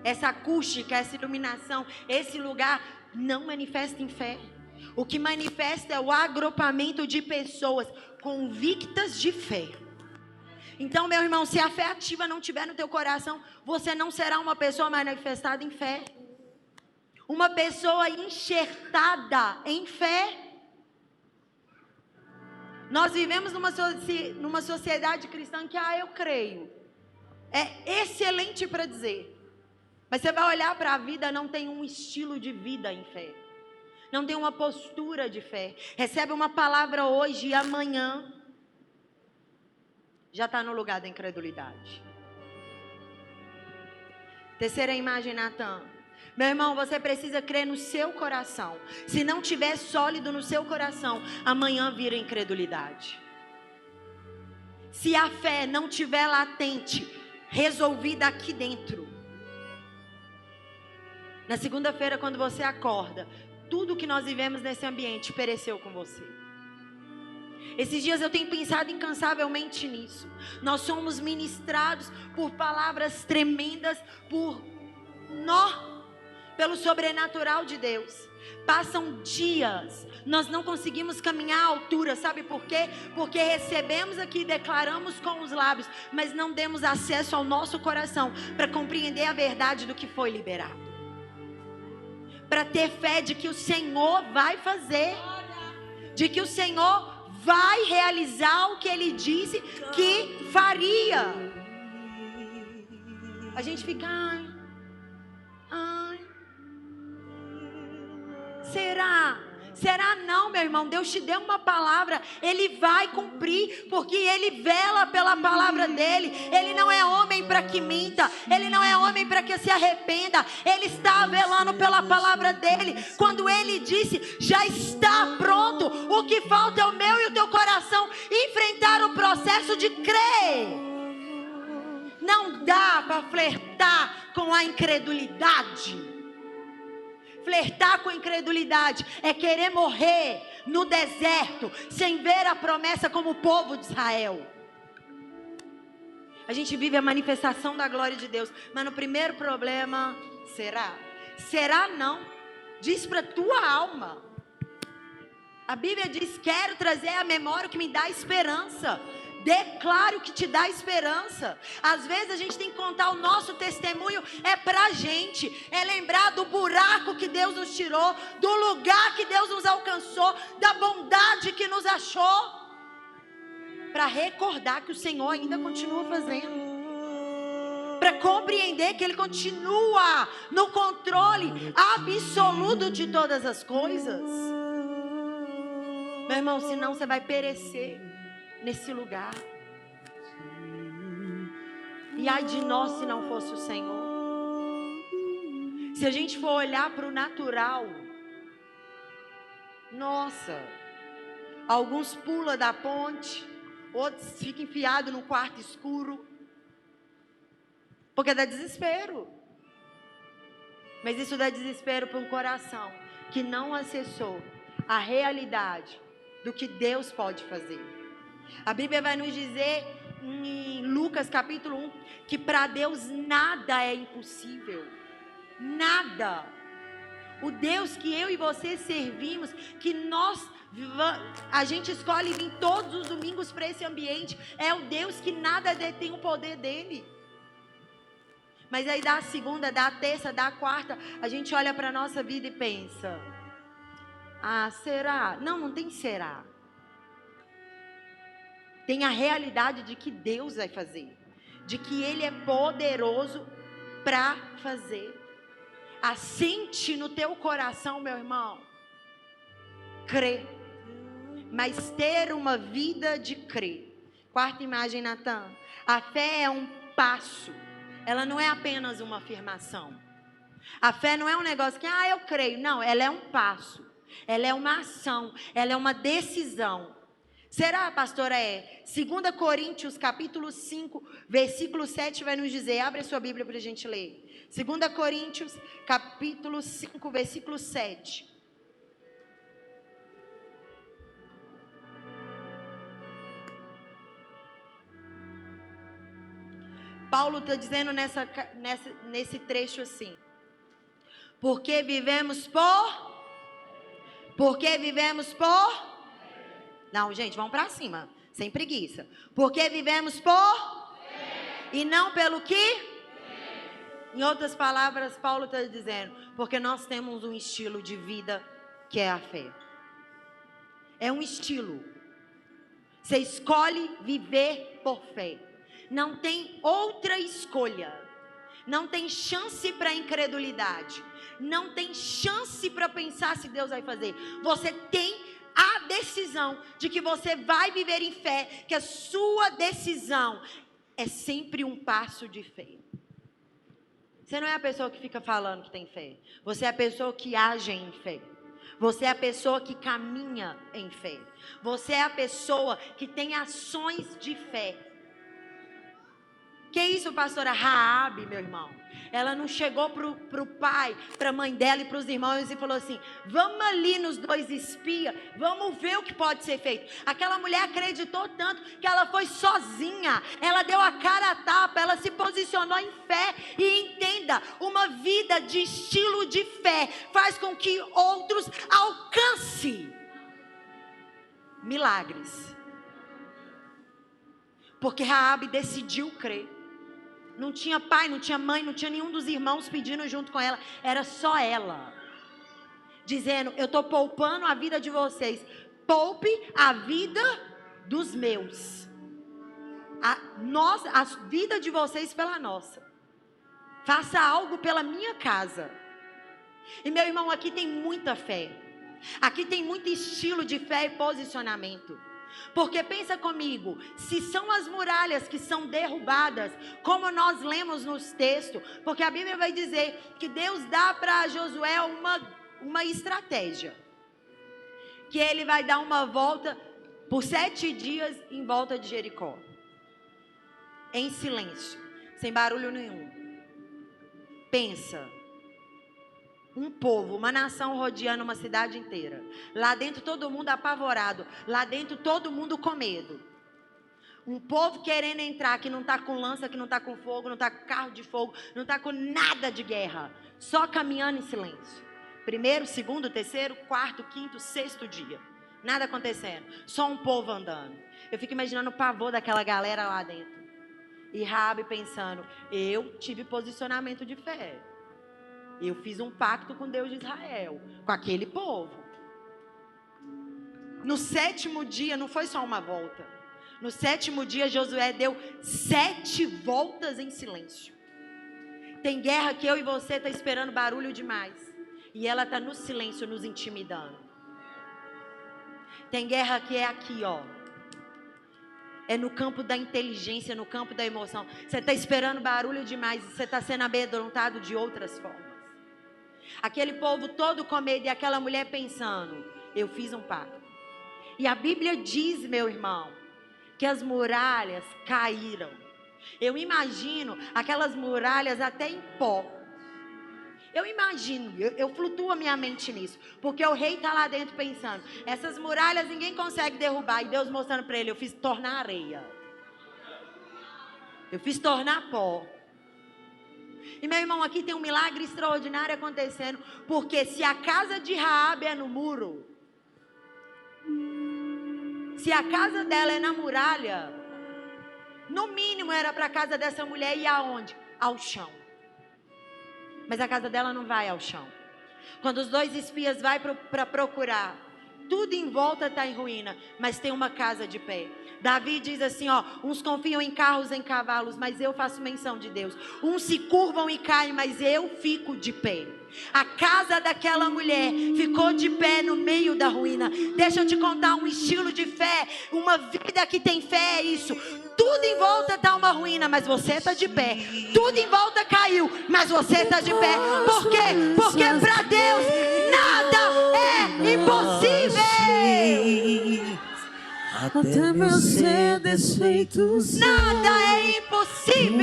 Essa acústica, essa iluminação, esse lugar não manifesta em fé. O que manifesta é o agrupamento de pessoas convictas de fé. Então, meu irmão, se a fé ativa não estiver no teu coração, você não será uma pessoa manifestada em fé. Uma pessoa enxertada em fé. Nós vivemos numa sociedade cristã que, eu creio, é excelente para dizer. Mas você vai olhar para a vida, não tem um estilo de vida em fé. Não tem uma postura de fé. Recebe uma palavra hoje e amanhã já está no lugar da incredulidade. Terceira imagem, Natan. Meu irmão, você precisa crer no seu coração. Se não tiver sólido no seu coração, amanhã vira incredulidade. Se a fé não tiver latente, resolvida aqui dentro, na segunda-feira, quando você acorda, tudo que nós vivemos nesse ambiente pereceu com você. Esses dias eu tenho pensado incansavelmente nisso. Nós somos ministrados por palavras tremendas, pelo sobrenatural de Deus. Passam dias, nós não conseguimos caminhar à altura, sabe por quê? Porque recebemos aqui, declaramos com os lábios, mas não demos acesso ao nosso coração para compreender a verdade do que foi liberado. Para ter fé de que o Senhor vai fazer, de que o Senhor vai realizar o que Ele disse que faria. A gente fica, ai, será não, meu irmão? Deus te deu uma palavra, Ele vai cumprir, porque Ele vela pela palavra dEle. Ele não é homem para que minta, Ele não é homem para que se arrependa. Ele está velando pela palavra dEle. Quando Ele disse, já está pronto, o que falta é o meu e o teu coração enfrentar o processo de crer. Não dá para flertar com a incredulidade. Flertar com a incredulidade é querer morrer no deserto, sem ver a promessa como o povo de Israel. A gente vive a manifestação da glória de Deus, mas no primeiro problema, será não? Diz para tua alma. A Bíblia diz, quero trazer à memória o que me dá esperança. Declaro que te dá esperança. Às vezes a gente tem que contar o nosso testemunho, é pra gente, é lembrar do buraco que Deus nos tirou, do lugar que Deus nos alcançou, da bondade que nos achou, para recordar que o Senhor ainda continua fazendo, para compreender que Ele continua no controle absoluto de todas as coisas. Meu irmão, senão você vai perecer nesse lugar. E ai de nós se não fosse o Senhor. Se a gente for olhar para o natural, nossa, alguns pulam da ponte, outros ficam enfiados no quarto escuro, porque dá desespero. Mas isso dá desespero para um coração que não acessou a realidade do que Deus pode fazer. A Bíblia vai nos dizer em Lucas capítulo 1 que para Deus nada é impossível. Nada. O Deus que eu e você servimos, que a gente escolhe vir todos os domingos para esse ambiente, é o Deus que nada detém o poder dele. Mas aí da segunda, da terça, da quarta, a gente olha para a nossa vida e pensa, será? Não tem será. Tem a realidade de que Deus vai fazer, de que Ele é poderoso para fazer. Assente no teu coração, meu irmão, crer, mas ter uma vida de crer. Quarta imagem, Natan. A fé é um passo, ela não é apenas uma afirmação. A fé não é um negócio que, eu creio. Não, ela é um passo, ela é uma ação, ela é uma decisão. Será, pastora? 2 Coríntios capítulo 5, versículo 7 vai nos dizer, abre a sua Bíblia para a gente ler. 2 Coríntios capítulo 5, versículo 7. Paulo está dizendo nesse trecho assim, porque vivemos por... Não, gente, vamos para cima, sem preguiça. Porque vivemos por... E não pelo que? Em outras palavras, Paulo está dizendo, porque nós temos um estilo de vida que é a fé. É um estilo. Você escolhe viver por fé. Não tem outra escolha. Não tem chance para incredulidade. Não tem chance para pensar se Deus vai fazer. Você tem a decisão de que você vai viver em fé, que a sua decisão é sempre um passo de fé. Você não é a pessoa que fica falando que tem fé. Você é a pessoa que age em fé. Você é a pessoa que caminha em fé. Você é a pessoa que tem ações de fé. Que isso, pastora Raabe, meu irmão? Ela não chegou pro pai, pra mãe dela e pros irmãos e falou assim: vamos ali nos 2 espias, vamos ver o que pode ser feito. Aquela mulher acreditou tanto que ela foi sozinha. Ela deu a cara a tapa, ela se posicionou em fé. E entenda, uma vida de estilo de fé faz com que outros alcancem milagres. Porque Raabe decidiu crer. Não tinha pai, não tinha mãe, não tinha nenhum dos irmãos pedindo junto com ela. Era só ela. Dizendo: eu estou poupando a vida de vocês. Poupe a vida dos meus. A vida de vocês pela nossa. Faça algo pela minha casa. E meu irmão, aqui tem muita fé. Aqui tem muito estilo de fé e posicionamento. Porque pensa comigo, se são as muralhas que são derrubadas, como nós lemos nos textos, porque a Bíblia vai dizer que Deus dá para Josué uma estratégia, que ele vai dar uma volta por 7 dias em volta de Jericó, em silêncio, sem barulho nenhum. Pensa, um povo, uma nação rodeando uma cidade inteira. Lá dentro todo mundo apavorado. Lá dentro todo mundo com medo. Um povo querendo entrar, que não está com lança, que não está com fogo, não está com carro de fogo, não está com nada de guerra. Só caminhando em silêncio. 1º, 2º, 3º, 4º, 5º, 6º dia. Nada acontecendo. Só um povo andando. Eu fico imaginando o pavor daquela galera lá dentro. E Raabe pensando: eu tive posicionamento de fé. Eu fiz um pacto com Deus de Israel, com aquele povo. No 7º dia, não foi só uma volta. No 7º dia, Josué deu 7 voltas em silêncio. Tem guerra que eu e você está esperando barulho demais. E ela está no silêncio nos intimidando. Tem guerra que é aqui, ó. É no campo da inteligência, no campo da emoção. Você está esperando barulho demais e você está sendo amedrontado de outras formas. Aquele povo todo com medo e aquela mulher pensando: eu fiz um pacto. E a Bíblia diz, meu irmão, que as muralhas caíram. Eu imagino aquelas muralhas até em pó. Eu imagino, eu flutuo a minha mente nisso. Porque o rei está lá dentro pensando: essas muralhas ninguém consegue derrubar. E Deus mostrando para ele: eu fiz tornar areia. Eu fiz tornar pó. E meu irmão, aqui tem um milagre extraordinário acontecendo. Porque se a casa de Raabe é no muro, se a casa dela é na muralha, no mínimo era para a casa dessa mulher ir aonde? Ao chão. Mas a casa dela não vai ao chão. Quando os 2 espias vão para procurar, tudo em volta está em ruína, mas tem uma casa de pé. Davi diz assim, ó: uns confiam em carros, em cavalos, mas eu faço menção de Deus. Uns se curvam e caem, mas eu fico de pé. A casa daquela mulher ficou de pé no meio da ruína. Deixa eu te contar um estilo de fé. Uma vida que tem fé é isso. Tudo em volta está uma ruína, mas você está de pé. Tudo em volta caiu, mas você está de pé. Por quê? Porque para Deus nada é impossível. Até meus ser desfeitos, nada é impossível.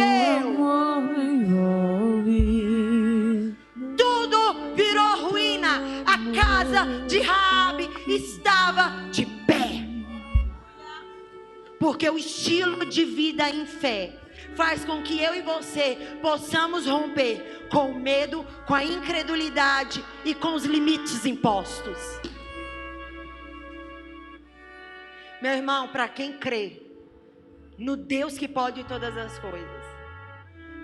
Tudo virou ruína. A casa de Raabe estava de pé. Porque o estilo de vida em fé faz com que eu e você possamos romper com o medo, com a incredulidade e com os limites impostos. Meu irmão, para quem crê no Deus que pode todas as coisas,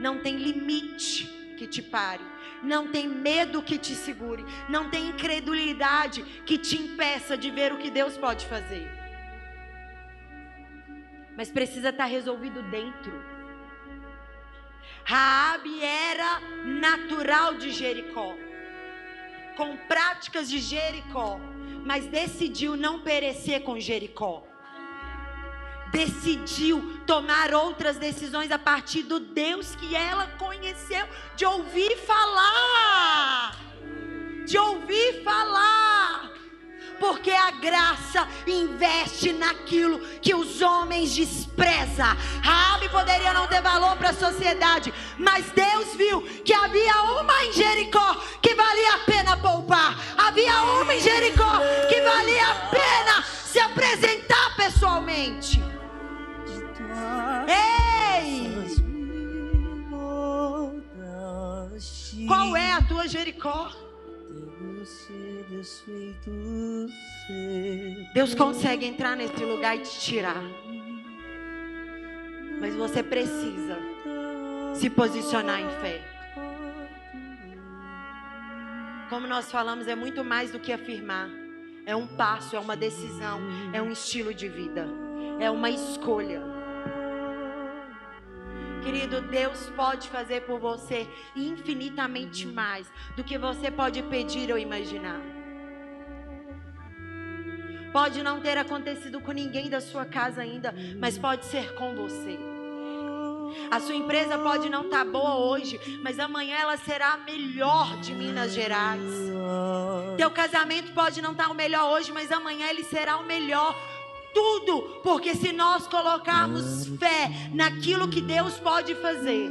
não tem limite que te pare, não tem medo que te segure, não tem incredulidade que te impeça de ver o que Deus pode fazer. Mas precisa estar resolvido dentro. Raabe era natural de Jericó, com práticas de Jericó, mas decidiu não perecer com Jericó. decidiu tomar outras decisões a partir do Deus que ela conheceu, de ouvir falar. De ouvir falar. Porque a graça investe naquilo que os homens desprezam. Raabe poderia não ter valor para a sociedade, mas Deus viu que havia uma em Jericó que valia a pena poupar. Havia uma em Jericó que valia a pena se apresentar pessoalmente. Ei! Qual é a tua Jericó? Deus consegue entrar nesse lugar e te tirar, mas você precisa se posicionar em fé. Como nós falamos, é muito mais do que afirmar. É um passo, é uma decisão, é um estilo de vida, é uma escolha. Querido, Deus pode fazer por você infinitamente mais do que você pode pedir ou imaginar. Pode não ter acontecido com ninguém da sua casa ainda, mas pode ser com você. A sua empresa pode não estar boa hoje, mas amanhã ela será a melhor de Minas Gerais. Teu casamento pode não estar o melhor hoje, mas amanhã ele será o melhor. Tudo, porque se nós colocarmos fé naquilo que Deus pode fazer,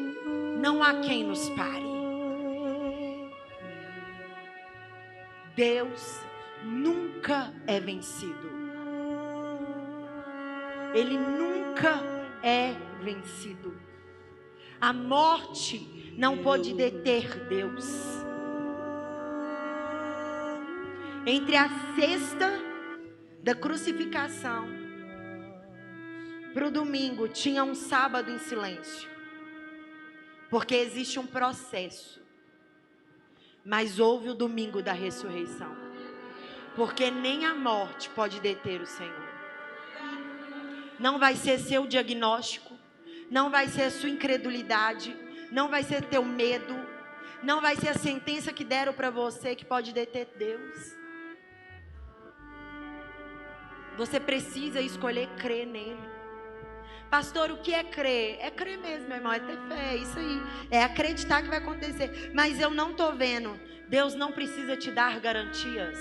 não há quem nos pare. Deus nunca é vencido. Ele nunca é vencido. A morte não pode deter Deus. Entre a sexta da crucificação para o domingo tinha um sábado em silêncio, porque existe um processo. Mas houve o domingo da ressurreição, porque nem a morte pode deter o Senhor. Não vai ser seu diagnóstico, não vai ser a sua incredulidade, não vai ser teu medo, não vai ser a sentença que deram para você que pode deter Deus. Você precisa escolher crer nele. Pastor, o que é crer? É crer mesmo, meu irmão, é ter fé, é isso aí. É acreditar que vai acontecer. Mas eu não estou vendo. Deus não precisa te dar garantias.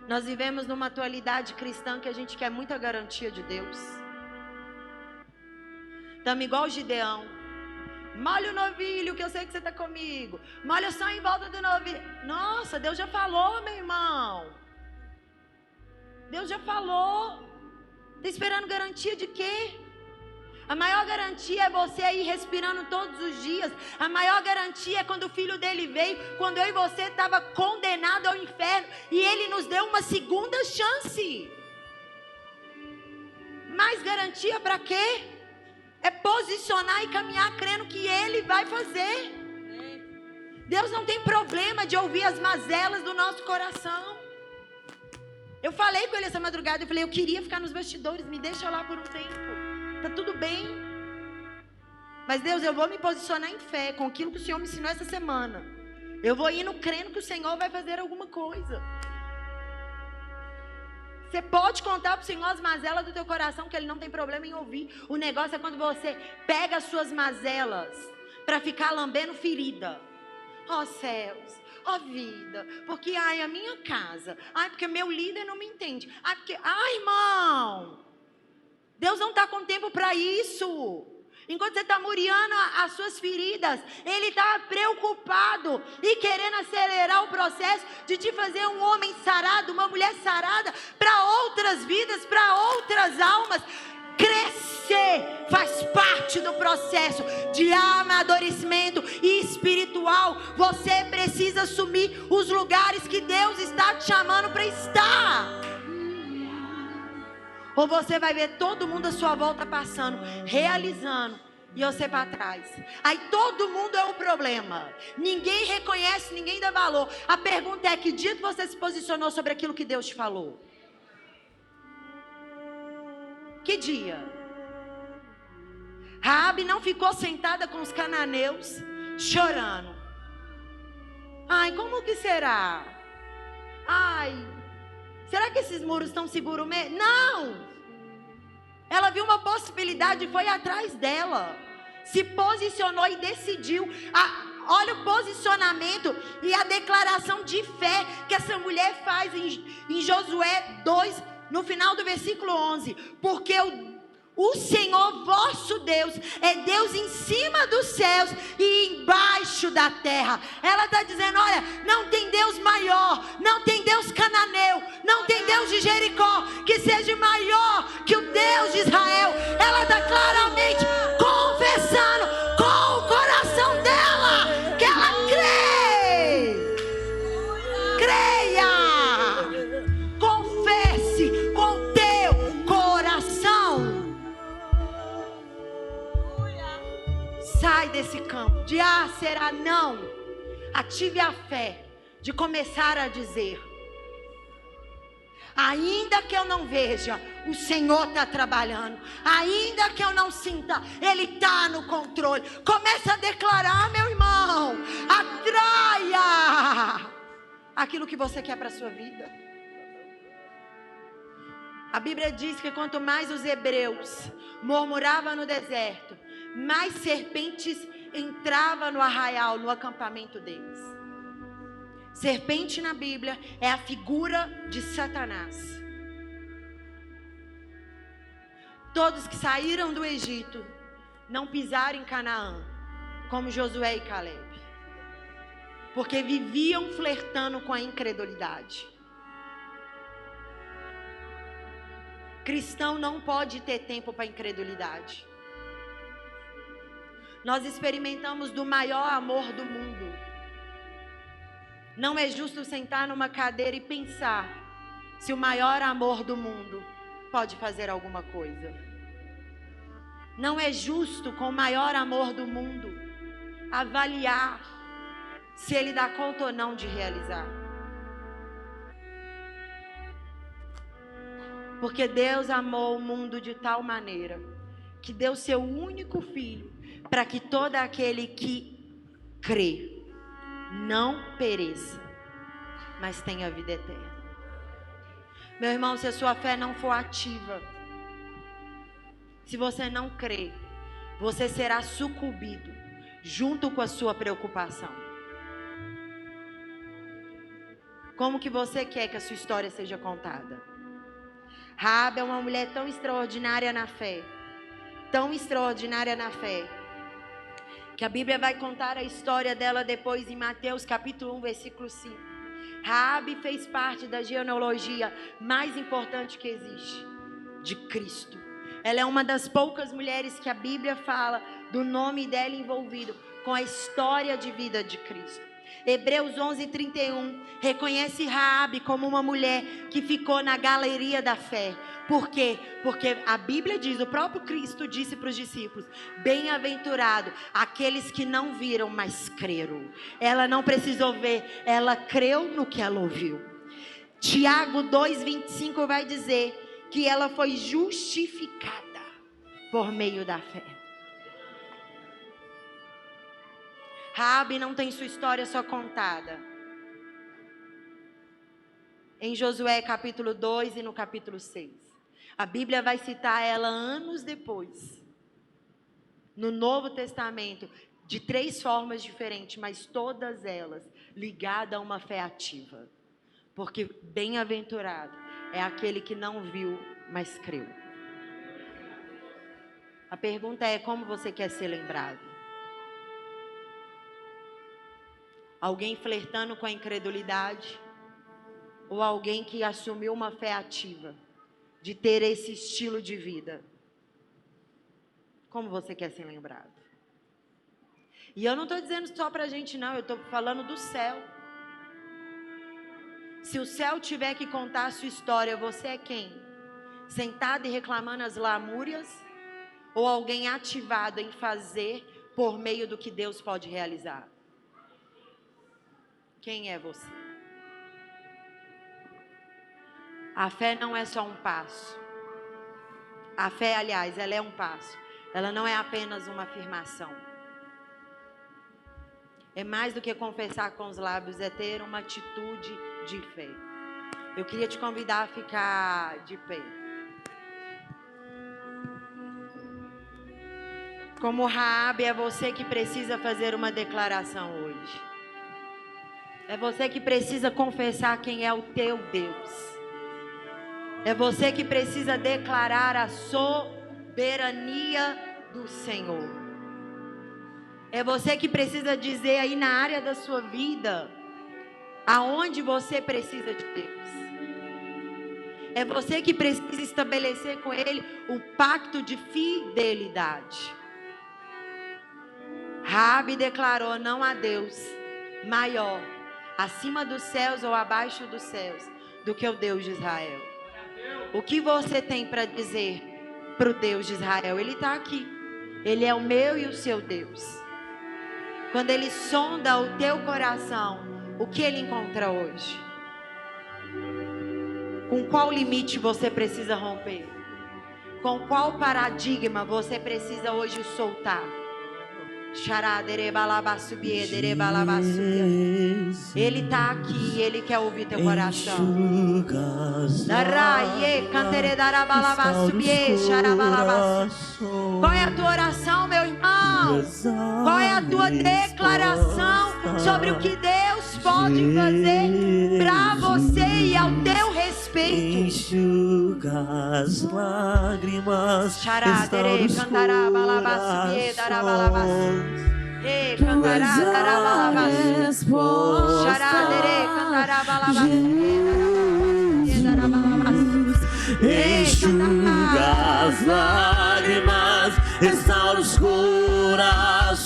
Nós vivemos numa atualidade cristã que a gente quer muita garantia de Deus. Estamos igual o Gideão. Molha o novilho, que eu sei que você está comigo. Molha só em volta do novilho. Nossa, Deus já falou, meu irmão. Deus já falou. Está esperando garantia de quê? A maior garantia é você ir respirando todos os dias. A maior garantia é quando o filho dele veio, quando eu e você estava condenado ao inferno, e ele nos deu uma segunda chance. Mais garantia para quê? É posicionar e caminhar crendo que Ele vai fazer. Deus não tem problema de ouvir as mazelas do nosso coração. Eu falei com ele essa madrugada, eu falei, eu queria ficar nos bastidores, me deixa lá por um tempo. Tá tudo bem. Mas Deus, eu vou me posicionar em fé com aquilo que o Senhor me ensinou essa semana. Eu vou indo crendo que o Senhor vai fazer alguma coisa. Você pode contar para o Senhor as mazelas do teu coração, que Ele não tem problema em ouvir. O negócio é quando você pega as suas mazelas para ficar lambendo ferida. Ó céus, ó vida, porque ai, a minha casa, ai, porque meu líder não me entende, ai, porque, ai, irmão, Deus não está com tempo para isso. Enquanto você está muriando as suas feridas, Ele está preocupado e querendo acelerar o processo de te fazer um homem sarado, uma mulher sarada, para outras vidas, para outras almas. Crescer faz parte do processo de amadurecimento espiritual. Você precisa assumir os lugares que Deus está te chamando para estar. Ou você vai ver todo mundo à sua volta passando, realizando, e você para trás. Aí todo mundo é um problema. Ninguém reconhece, ninguém dá valor. A pergunta é, que dia que você se posicionou sobre aquilo que Deus te falou? Que dia? Raabe não ficou sentada com os cananeus, chorando. Ai, como que será? Ai, Será que esses muros estão seguros mesmo? Não! Ela viu uma possibilidade e foi atrás dela. Se posicionou e decidiu. Olha o posicionamento e a declaração de fé que essa mulher faz em Josué 2, no final do versículo 11. Porque o Senhor vosso Deus é Deus em cima dos céus e embaixo da terra. Ela está dizendo, olha, não tem Deus maior, não tem Deus cananeu, não tem Deus de Jericó que seja maior que o Deus de Israel. Ela está claramente confessando com o coração dela que ela crê. Creia, confesse com teu coração. Sai desse campo de será não. Ative a fé de começar a dizer: ainda que eu não veja, o Senhor está trabalhando. Ainda que eu não sinta, Ele está no controle. Começa a declarar, meu irmão. Atraia aquilo que você quer para a sua vida. A Bíblia diz que quanto mais os hebreus murmuravam no deserto, mais serpentes entravam no arraial, no acampamento deles. Serpente na Bíblia é a figura de Satanás. Todos que saíram do Egito não pisaram em Canaã, como Josué e Caleb, porque viviam flertando com a incredulidade. Cristão não pode ter tempo para incredulidade. Nós experimentamos do maior amor do mundo. Não é justo sentar numa cadeira e pensar se o maior amor do mundo pode fazer alguma coisa. Não é justo, com o maior amor do mundo, avaliar se ele dá conta ou não de realizar. Porque Deus amou o mundo de tal maneira que deu seu único filho, para que todo aquele que crê não pereça, mas tenha vida eterna. Meu irmão, se a sua fé não for ativa, se você não crê, você será sucumbido junto com a sua preocupação. Como que você quer que a sua história seja contada? Raabe é uma mulher tão extraordinária na fé, tão extraordinária na fé, que a Bíblia vai contar a história dela depois em Mateus capítulo 1, versículo 5. Raabe fez parte da genealogia mais importante que existe, de Cristo. Ela é uma das poucas mulheres que a Bíblia fala do nome dela envolvido com a história de vida de Cristo. Hebreus 11:31 reconhece Raabe como uma mulher que ficou na galeria da fé. Por quê? Porque a Bíblia diz, o próprio Cristo disse para os discípulos: bem-aventurado aqueles que não viram, mas creram. Ela não precisou ver, ela creu no que ela ouviu. Tiago 2:25 vai dizer que ela foi justificada por meio da fé. Raabe não tem sua história só contada em Josué capítulo 2 e no capítulo 6. A Bíblia vai citar ela anos depois, no Novo Testamento, de 3 formas diferentes, mas todas elas ligadas a uma fé ativa. Porque bem-aventurado é aquele que não viu, mas creu. A pergunta é: como você quer ser lembrado? Alguém flertando com a incredulidade? Ou alguém que assumiu uma fé ativa de ter esse estilo de vida? Como você quer ser lembrado? E eu não estou dizendo só para a gente não, eu estou falando do céu. Se o céu tiver que contar a sua história, você é quem? Sentado e reclamando as lamúrias? Ou alguém ativado em fazer por meio do que Deus pode realizar? Quem é você? A fé não é só um passo. A fé, aliás, ela é um passo. Ela não é apenas uma afirmação. É mais do que confessar com os lábios, é ter uma atitude de fé. Eu queria te convidar a ficar de pé. Como Raabe, é você que precisa fazer uma declaração hoje. É você que precisa confessar quem é o teu Deus. É você que precisa declarar a soberania do Senhor. É você que precisa dizer aí na área da sua vida aonde você precisa de Deus. É você que precisa estabelecer com Ele um pacto de fidelidade. Raabe declarou: não há Deus maior acima dos céus ou abaixo dos céus do que o Deus de Israel. O que você tem para dizer para o Deus de Israel? Ele está aqui. Ele é o meu e o seu Deus. Quando Ele sonda o teu coração, o que Ele encontra hoje? Com qual limite você precisa romper? Com qual paradigma você precisa hoje soltar? Ele está aqui, Ele quer ouvir teu coração. Qual é a tua oração, meu irmão? Qual é a tua declaração sobre o que Deus pode fazer para você e ao teu respeito? Enxuga as lágrimas, restaura os corações. Tu és a resposta, Jesus. Enxuga as lágrimas, restaura os corações.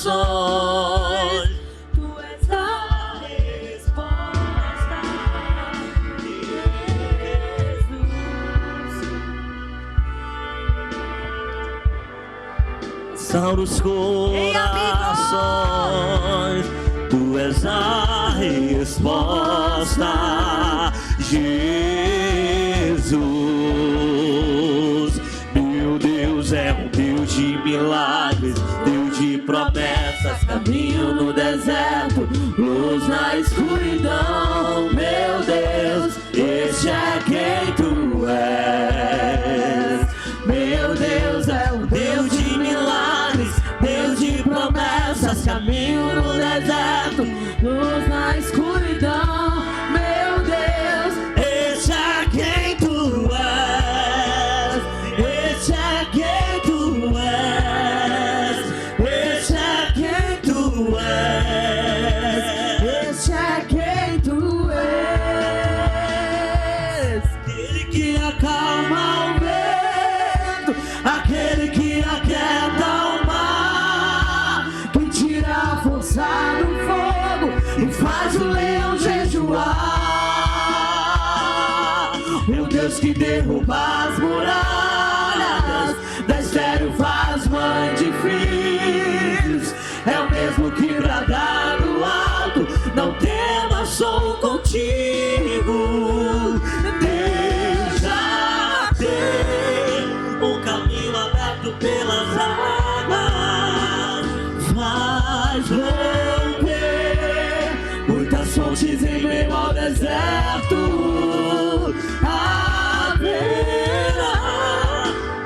Tu és a resposta, Jesus. Restaura os corações. Tu és a resposta, Jesus. Meu Deus é um Deus de milagres, Deus de promessas, caminho no deserto, luz na escuridão. Meu Deus, este é quem tu és. Meu Deus é um Deus de milagres, Deus de promessas, caminho no deserto, Luz na escuridão, meu Deus. este é quem tu és, este é quem tu és, este é quem tu és, Este é quem tu és. aquele que acalma o vento, aquele que aquieta o mar, Que tira a força do fogo e faz o leão jejuar. o Deus que derruba as muralhas, da estéril faz mãe de filhos, é o mesmo que brada do alto, não temas, sou contigo. Deus já tem um caminho aberto pelas águas, faz romper muitas fontes em meio ao deserto. Haverá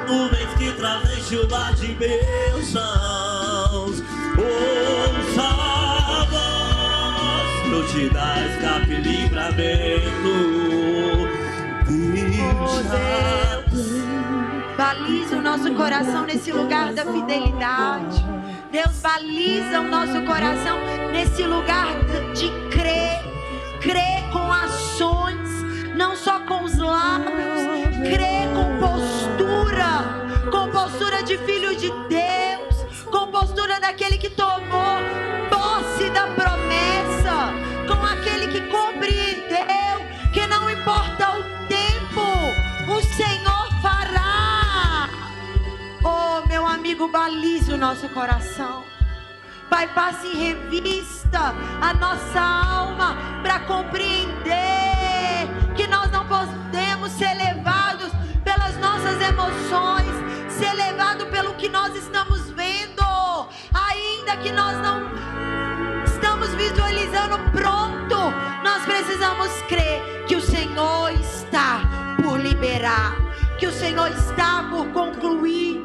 nuvens que trazem chuva de bênçãos. Ouça a voz, eu te dá escape e livramento. Deus já Baliza o nosso coração nesse lugar da fidelidade. Deus baliza o nosso coração nesse lugar de crer. Crer com ações, não só com os lábios. Crer com postura de filho de Deus, com postura daquele que tomou posse da promessa, com aquele que compreendeu que não importa o tempo, o Senhor fará. Oh, meu amigo, balize o nosso coração. Pai, passe em revista a nossa alma para compreender que nós não podemos ser levados pelas nossas emoções, ser levado pelo que nós estamos vendo, ainda que nós não estamos visualizando pronto. Nós nós precisamos crer que o Senhor está por liberar, que o Senhor está por concluir.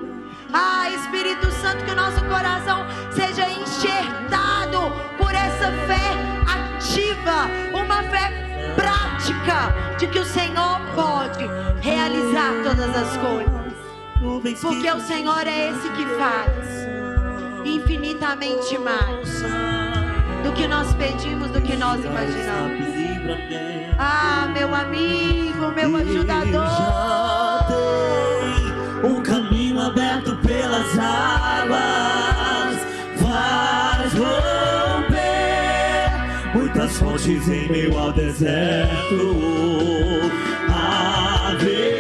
Espírito Santo, que o nosso coração seja enxertado por essa fé ativa, uma fé prática de que o Senhor pode realizar todas as coisas, porque o Senhor é esse que faz infinitamente mais do que nós pedimos, do que nós imaginamos. Meu amigo, meu ajudador, já tem um caminho aberto pelas águas, faz romper muitas fontes em meio ao deserto. Haverá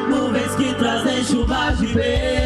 nuvens que trazem chuvas de bênção.